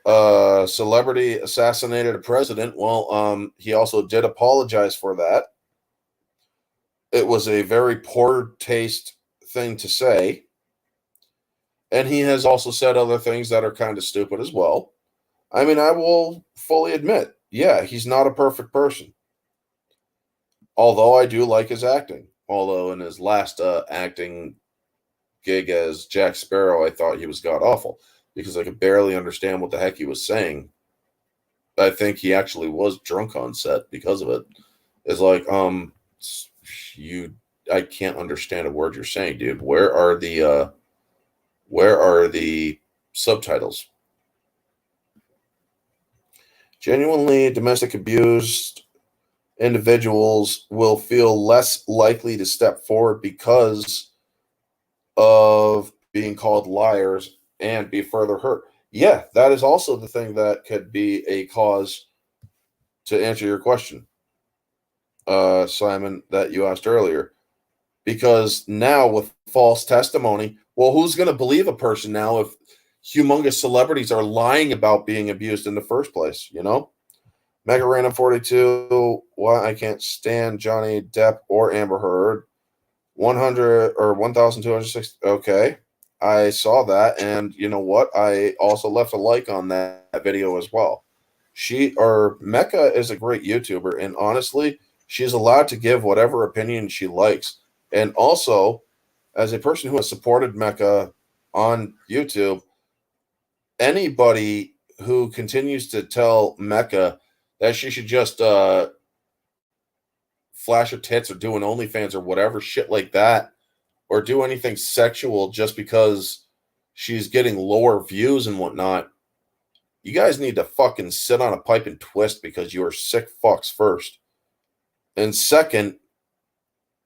S1: a celebrity assassinated a president? Well, he also did apologize for that. It was a very poor taste thing to say. And he has also said other things that are kind of stupid as well. I mean, I will fully admit, yeah, he's not a perfect person. Although I do like his acting. Although in his last acting gig as Jack Sparrow, I thought he was god-awful because I could barely understand what the heck he was saying. I think he actually was drunk on set because of it. It's like, I can't understand a word you're saying, dude. Where are the subtitles? Genuinely domestic abused individuals will feel less likely to step forward because of being called liars and be further hurt. Yeah, that is also the thing that could be a cause to answer your question, Simon, that you asked earlier. Because now with false testimony, well, who's going to believe a person now if humongous celebrities are lying about being abused in the first place, you know? Mega Random 42, why I can't stand Johnny Depp or Amber Heard. 100 or 1,260. Okay. I saw that. And you know what? I also left a like on that video as well. Mecca is a great YouTuber. And honestly, she's allowed to give whatever opinion she likes. And also, as a person who has supported Mecca on YouTube, anybody who continues to tell Mecca that she should just flash her tits or do an OnlyFans or whatever shit like that, or do anything sexual just because she's getting lower views and whatnot, you guys need to fucking sit on a pipe and twist because you are sick fucks first. And second,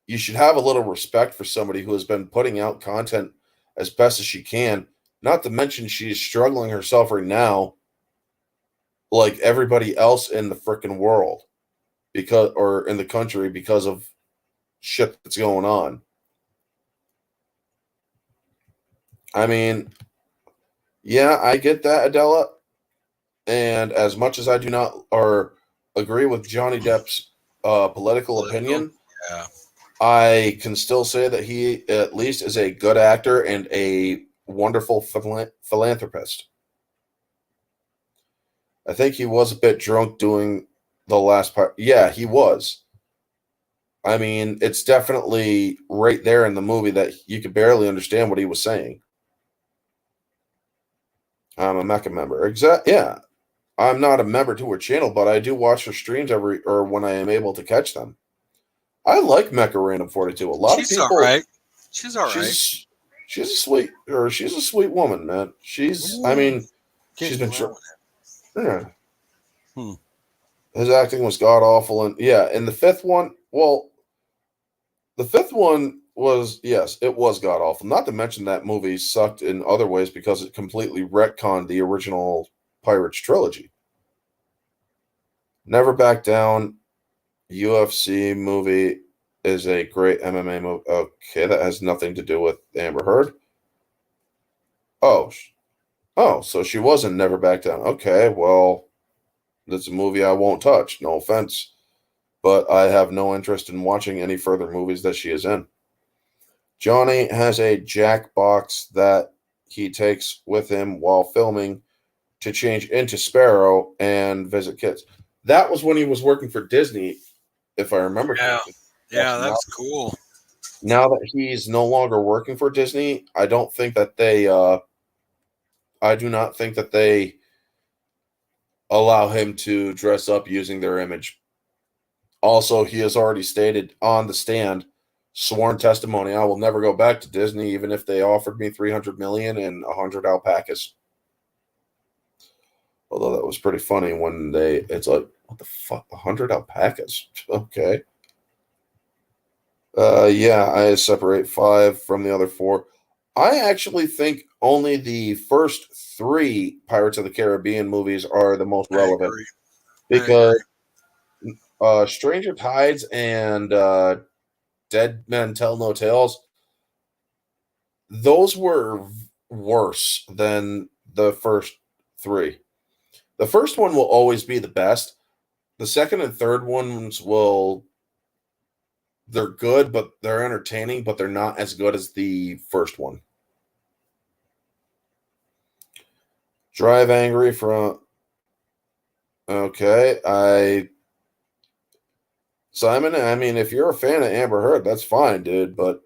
S1: you should have a little respect for somebody who has been putting out content as best as she can. Not to mention she's struggling herself right now like everybody else in the freaking world or in the country because of shit that's going on. I mean, yeah, I get that, Adela. And as much as I do not or agree with Johnny Depp's political opinion,
S2: yeah,
S1: I can still say that he at least is a good actor and a wonderful philanthropist. I think he was a bit drunk doing the last part. Yeah, he was. I mean, it's definitely right there in the movie that you could barely understand what he was saying. I'm a Mecha member. Yeah. I'm not a member to her channel, but I do watch her streams when I am able to catch them. I like Mecha Random 42. A lot of
S2: She's all
S1: people.
S2: right. She's all right.
S1: She's a sweet woman, man. I mean, she's been. Yeah.
S2: Hmm.
S1: His acting was god awful, and yeah, and the fifth one. Well, the fifth one was, yes, it was god awful. Not to mention that movie sucked in other ways because it completely retconned the original Pirates trilogy. Never Back Down, UFC movie is a great MMA movie. Okay, that has nothing to do with Amber Heard. Oh, so she wasn't Never Back Down. Okay, well, that's a movie I won't touch. No offense, but I have no interest in watching any further movies that she is in. Johnny has a Jack box that he takes with him while filming to change into Sparrow and visit kids. That was when he was working for Disney, if I remember correctly.
S2: Yeah, that's cool.
S1: Now that he's no longer working for Disney, I don't think that I do not think that they allow him to dress up using their image. Also, he has already stated on the stand, sworn testimony, I will never go back to Disney, even if they offered me $300 million and 100 alpacas. Although that was pretty funny when it's like, what the fuck, 100 alpacas? Okay. Yeah, I separate 5 from the other 4. I actually think only the first 3 Pirates of the Caribbean movies are the most relevant. Because Stranger Tides and Dead Men Tell No Tales, those were worse than the first 3. The first one will always be the best. The second and third ones they're good, but they're entertaining, but they're not as good as the first one. Drive Angry from... Okay, Simon, I mean, if you're a fan of Amber Heard, that's fine, dude, but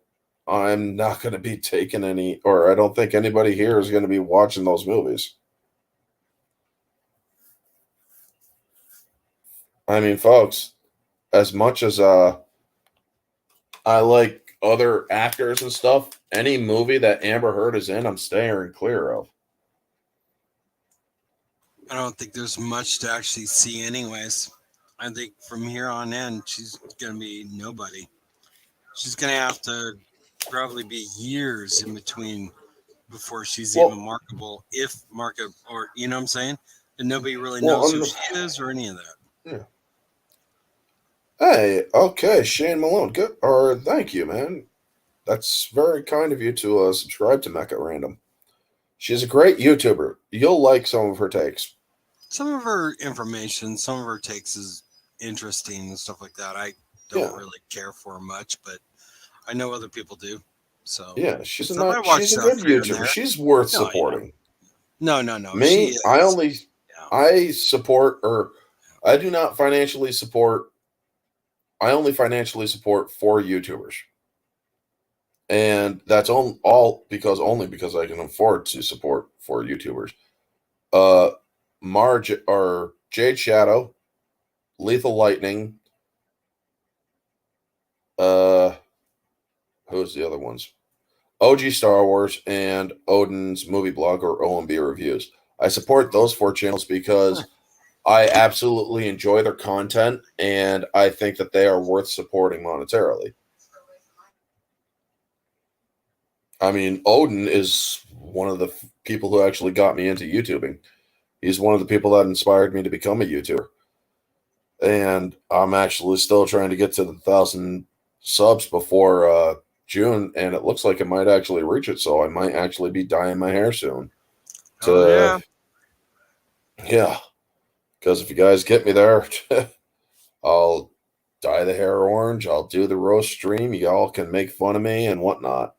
S1: I'm not going to be taking or I don't think anybody here is going to be watching those movies. I mean, folks, as much as I like other actors and stuff, any movie that Amber Heard is in, I'm staying clear of.
S2: I don't think there's much to actually see anyways. I think from here on in, she's going to be nobody. She's going to have to probably be years in between before she's even marketable, if market, or you know what I'm saying? And nobody really knows who she is or any of that.
S1: Yeah. Hey, okay, Shane Malone. Good, or thank you, man. That's very kind of you to subscribe to Mecha Random. She's a great YouTuber. You'll like some of her takes.
S2: Some of her information, some of her takes is interesting and stuff like that. I don't really care for much, but I know other people do. So
S1: yeah, she's a good YouTuber. She's worth supporting.
S2: No.
S1: Me, I support, or I do not financially support. I only financially support 4 YouTubers, and that's only because I can afford to support 4 YouTubers. Marge or Jade Shadow, Lethal Lightning. Who's the other ones? OG Star Wars and Odin's Movie Blog or OMB Reviews. I support those 4 channels because I absolutely enjoy their content and I think that they are worth supporting monetarily. I mean, Odin is one of the people who actually got me into YouTubing. He's one of the people that inspired me to become a YouTuber. And I'm actually still trying to get to the 1,000 subs before June, and it looks like it might actually reach it, so I might actually be dyeing my hair soon. Yeah. Because if you guys get me there, I'll dye the hair orange. I'll do the roast stream. Y'all can make fun of me and whatnot.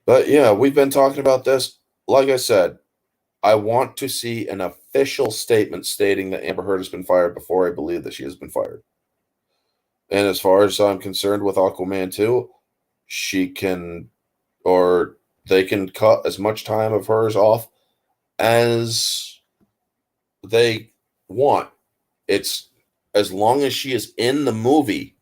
S1: But yeah, we've been talking about this. Like I said, I want to see an official official statement stating that Amber Heard has been fired before I believe that she has been fired. And as far as I'm concerned with Aquaman 2, she can, or they can cut as much time of hers off as they want. It's as long as she is in the movie.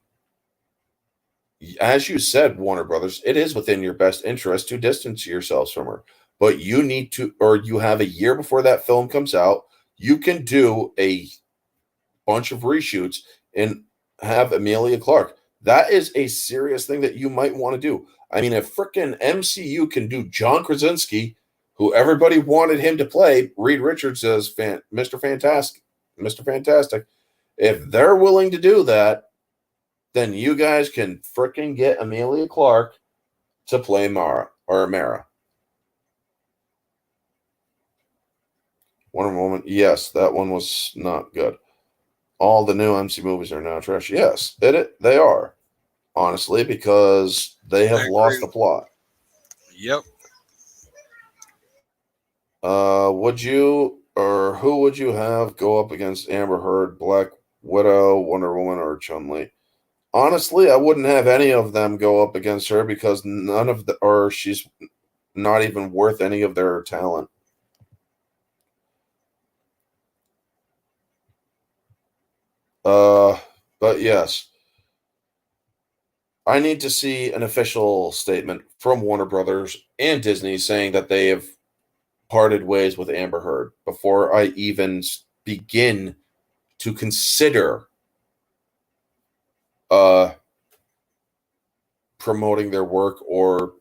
S1: As you said, Warner Brothers, it is within your best interest to distance yourselves from her. But you need to, or you have a year before that film comes out, you can do a bunch of reshoots and have Emilia Clarke. That is a serious thing that you might want to do. I mean, if frickin' MCU can do John Krasinski, who everybody wanted him to play, Reed Richards as Mr. Fantastic, if they're willing to do that, then you guys can frickin' get Emilia Clarke to play Mara. Wonder Woman, yes, that one was not good. All the new MC movies are now trash. Yes, they are, honestly, because they have lost the plot.
S2: Yep.
S1: Would you, or who would you have go up against Amber Heard, Black Widow, Wonder Woman, or Chun-Li? Honestly, I wouldn't have any of them go up against her because she's not even worth any of their talent. But yes, I need to see an official statement from Warner Brothers and Disney saying that they have parted ways with Amber Heard before I even begin to consider promoting their work or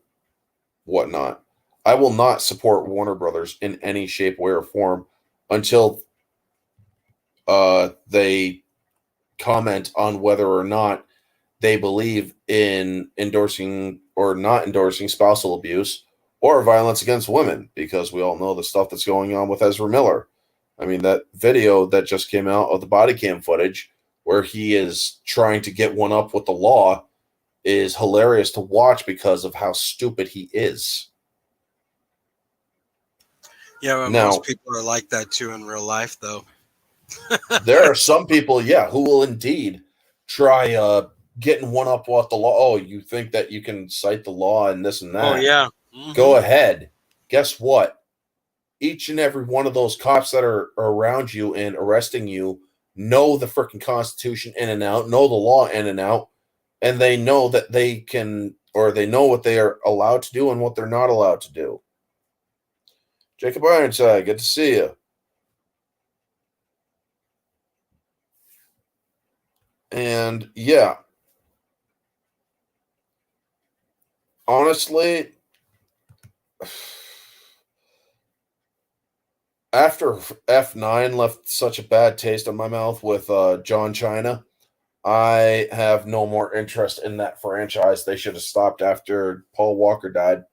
S1: whatnot. I will not support Warner Brothers in any shape, way, or form until they comment on whether or not they believe in endorsing or not endorsing spousal abuse or violence against women, because we all know the stuff that's going on with Ezra Miller. I mean, that video that just came out of the body cam footage where he is trying to get one up with the law is hilarious to watch because of how stupid he is.
S2: Yeah, well,
S1: Now,
S2: most people are like that too in real life, though.
S1: there are some people, who will indeed try getting one up with the law. Oh, you think that you can cite the law and this and that?
S2: Oh, yeah. Mm-hmm.
S1: Go ahead. Guess what? Each and every one of those cops that are around you and arresting you know the freaking Constitution in and out, know the law in and out, and they know that they can, or they know what they are allowed to do and what they're not allowed to do. Jacob Ironside, good to see you. And yeah, honestly, after F9 left such a bad taste in my mouth with John China, I have no more interest in that franchise. They should have stopped after Paul Walker died.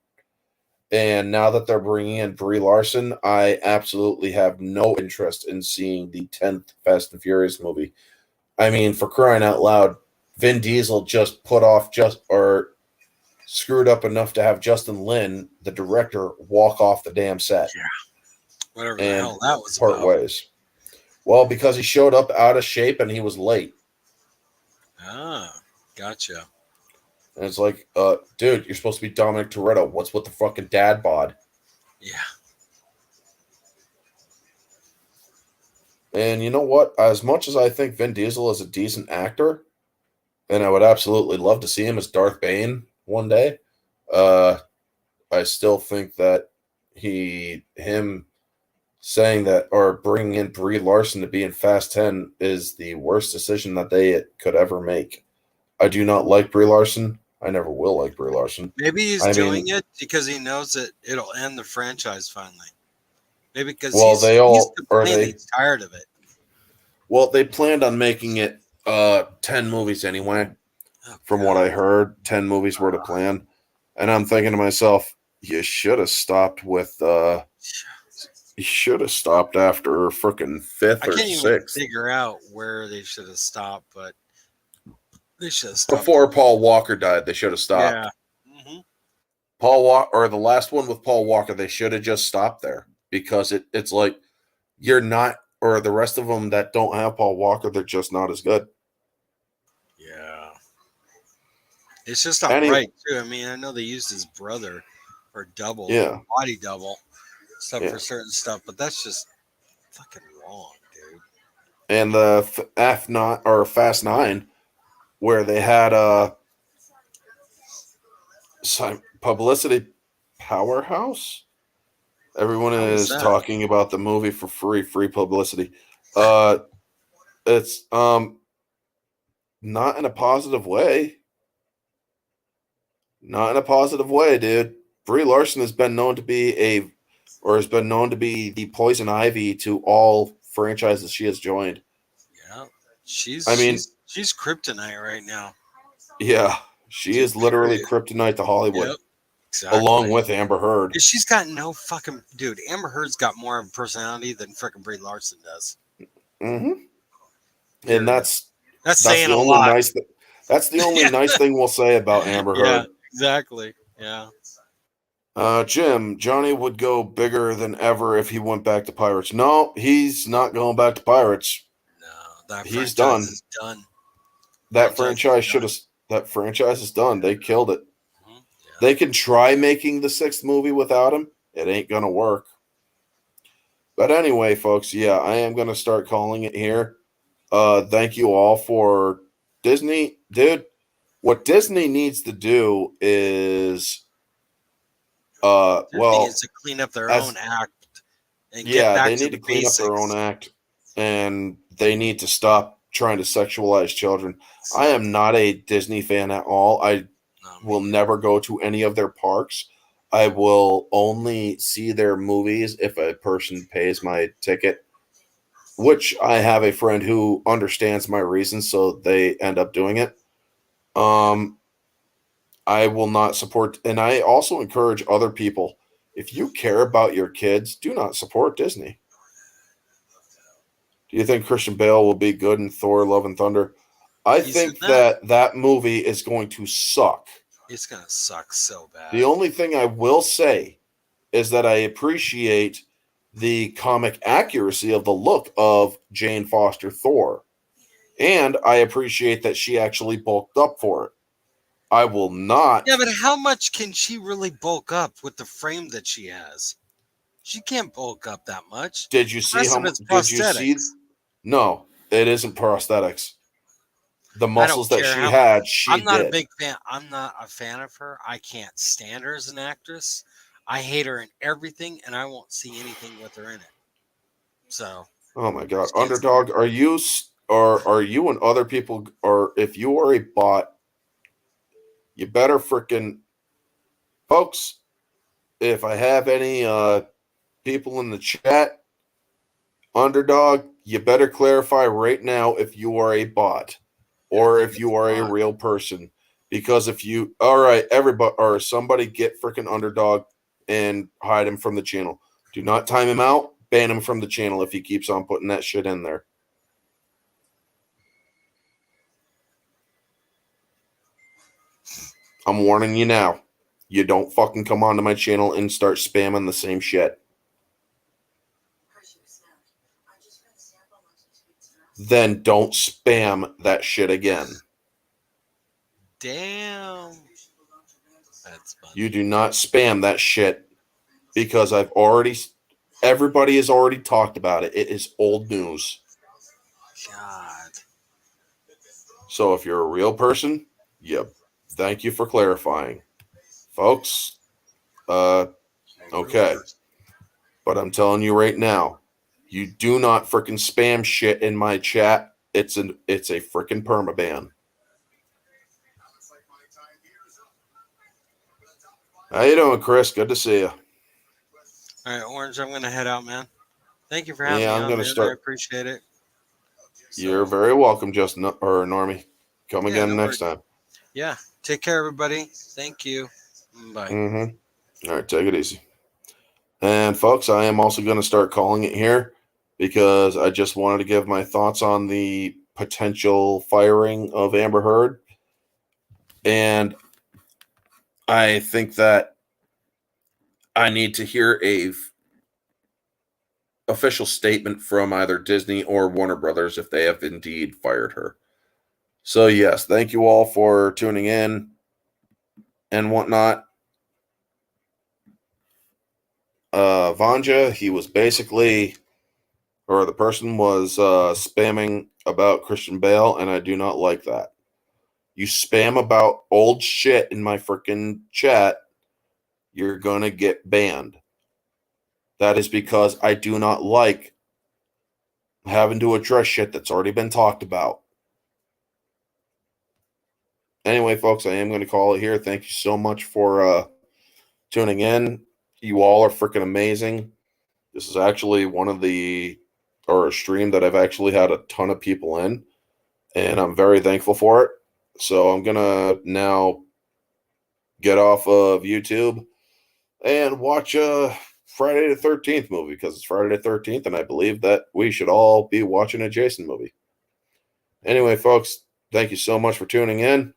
S1: And now that they're bringing in Brie Larson, I absolutely have no interest in seeing the 10th Fast and Furious movie. I mean, for crying out loud, Vin Diesel just screwed up enough to have Justin Lin, the director, walk off the damn set.
S2: Yeah. Whatever the hell that was
S1: part
S2: about.
S1: Ways. Well, because he showed up out of shape and he was late.
S2: Ah, gotcha.
S1: And it's like, dude, you're supposed to be Dominic Toretto. What's with the fucking dad bod?
S2: Yeah.
S1: And you know what? As much as I think Vin Diesel is a decent actor, and I would absolutely love to see him as Darth Bane one day, I still think that him saying that or bringing in Brie Larson to be in Fast 10 is the worst decision that they could ever make. I do not like Brie Larson. I never will like Brie Larson.
S2: Maybe he's doing it because he knows that it'll end the franchise finally. Maybe because he's tired of it.
S1: Well, they planned on making it 10 movies anyway. From what I heard, 10 movies were to plan. And I'm thinking to myself, you should have stopped with you should have stopped after freaking 5th or 6th. I can't even
S2: figure out where they should have stopped, but they should have stopped.
S1: Before Paul Walker died, they should have stopped.
S2: Yeah. Mm-hmm.
S1: Paul Walker, or the last one with Paul Walker, they should have just stopped there because it's like you're not, or the rest of them that don't have Paul Walker, they're just not as good.
S2: Yeah. It's just not
S1: Any-
S2: right, too. I mean, I know they used his brother or double,
S1: Yeah.
S2: body double stuff
S1: Yeah.
S2: for certain stuff, but that's just fucking wrong, dude.
S1: And the F9 or Fast 9, where they had publicity powerhouse. Everyone
S2: How was
S1: is
S2: that?
S1: talking about the movie for free publicity. It's not in a positive way. Not in a positive way, dude. Brie Larson has been known to be the poison ivy to all franchises she has joined.
S2: Yeah. She's
S1: I mean,
S2: she's kryptonite right now.
S1: yeah, she is literally kryptonite to Hollywood,
S2: Yep. Exactly.
S1: along with Amber Heard.
S2: She's got no fucking dude. Amber Heard's got more of a personality than frickin' Brie Larson does.
S1: And
S2: Period.
S1: that's
S2: saying
S1: the
S2: a
S1: only
S2: lot.
S1: nice. That's the only
S2: Yeah.
S1: nice thing we'll say about Amber
S2: Yeah,
S1: Heard.
S2: exactly. Yeah.
S1: Jim, Johnny would go bigger than ever if he went back to Pirates. No, he's not going back to Pirates.
S2: No, that
S1: He's
S2: franchise
S1: done.
S2: is done.
S1: That franchise should have. That franchise is done. They killed it.
S2: Yeah.
S1: They can try making the 6th movie without him. It ain't gonna work. But anyway, folks, yeah, I am gonna start calling it here. Thank you all for Disney, dude. What Disney needs to do is,
S2: Disney needs to clean up their own act and get back
S1: they
S2: to
S1: need
S2: the
S1: to clean
S2: basics.
S1: up their own act, and they need to stop trying to sexualize children. I am not a Disney fan at all. I will never go to any of their parks. I will only see their movies if a person pays my ticket, which I have a friend who understands my reasons, so they end up doing it. I will not support, and I also encourage other people, if you care about your kids, do not support Disney. Do you think Christian Bale will be good in Thor: Love and Thunder? I think that movie is going to suck.
S2: It's going to suck so bad.
S1: The only thing I will say is that I appreciate the comic accuracy of the look of Jane Foster Thor. And I appreciate that she actually bulked up for it. I will not.
S2: Yeah, but how much can she really bulk up with the frame that she has? She can't bulk up that much.
S1: Did you see how much?
S2: Did you see?
S1: No, it isn't prosthetics. The muscles that she had, she
S2: I'm not
S1: did.
S2: a big fan. I'm not a fan of her. I can't stand her as an actress. I hate her in everything, and I won't see anything with her in it. So.
S1: Oh my God, Underdog, are you and other people, or if you are a bot, you better freaking, folks. If I have any people in the chat, Underdog, you better clarify right now if you are a bot or if you are a real person. Because if you, all right, everybody or somebody get freaking Underdog and hide him from the channel. Do not time him out. Ban him from the channel if he keeps on putting that shit in there. I'm warning you now. You don't fucking come onto my channel and start spamming the same shit. Then don't spam that shit again.
S2: Damn. That's funny.
S1: You do not spam that shit because everybody has already talked about it. It is old news.
S2: God.
S1: So if you're a real person, yep. Thank you for clarifying. Folks, okay. But I'm telling you right now, you do not freaking spam shit in my chat. It's a freaking permaban. How you doing, Chris? Good to see you.
S2: All right, Orange, I'm going to head out, man. Thank you for having me
S1: I'm
S2: on,
S1: going to
S2: man.
S1: start.
S2: I appreciate it.
S1: You're very welcome, Justin or Normie. Come again next time.
S2: Yeah. Take care, everybody. Thank you. Bye.
S1: All right, take it easy. And folks, I am also going to start calling it here because I just wanted to give my thoughts on the potential firing of Amber Heard. And I think that I need to hear official statement from either Disney or Warner Brothers if they have indeed fired her. So, yes, thank you all for tuning in and whatnot. Vanja, he was basically, or the person was spamming about Christian Bale, and I do not like that. You spam about old shit in my freaking chat, you're going to get banned. That is because I do not like having to address shit that's already been talked about. Anyway, folks, I am going to call it here. Thank you so much for tuning in. You all are freaking amazing. This is actually a stream that I've actually had a ton of people in, and I'm very thankful for it. So I'm going to now get off of YouTube and watch a Friday the 13th movie, because it's Friday the 13th, and I believe that we should all be watching a Jason movie. Anyway, folks, thank you so much for tuning in.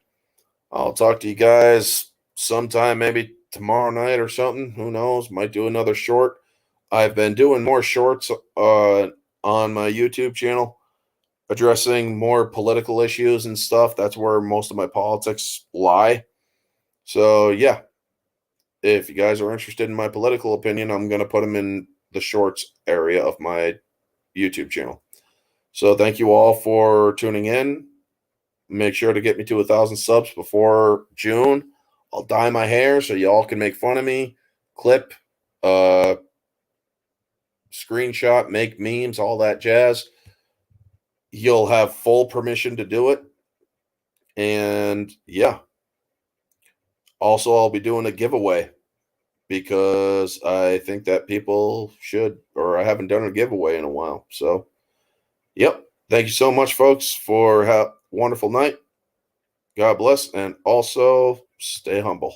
S1: I'll talk to you guys sometime, maybe tomorrow night or something. Who knows? Might do another short. I've been doing more shorts on my YouTube channel, addressing more political issues and stuff. That's where most of my politics lie. So, yeah. If you guys are interested in my political opinion, I'm going to put them in the shorts area of my YouTube channel. So thank you all for tuning in. Make sure to get me to 1,000 subs before June. I'll dye my hair so y'all can make fun of me, clip, screenshot, make memes, all that jazz. You'll have full permission to do it. And yeah. Also, I'll be doing a giveaway, because I think that people should, or I haven't done a giveaway in a while. So, yep. Thank you so much, folks, for a wonderful night. God bless, and also stay humble.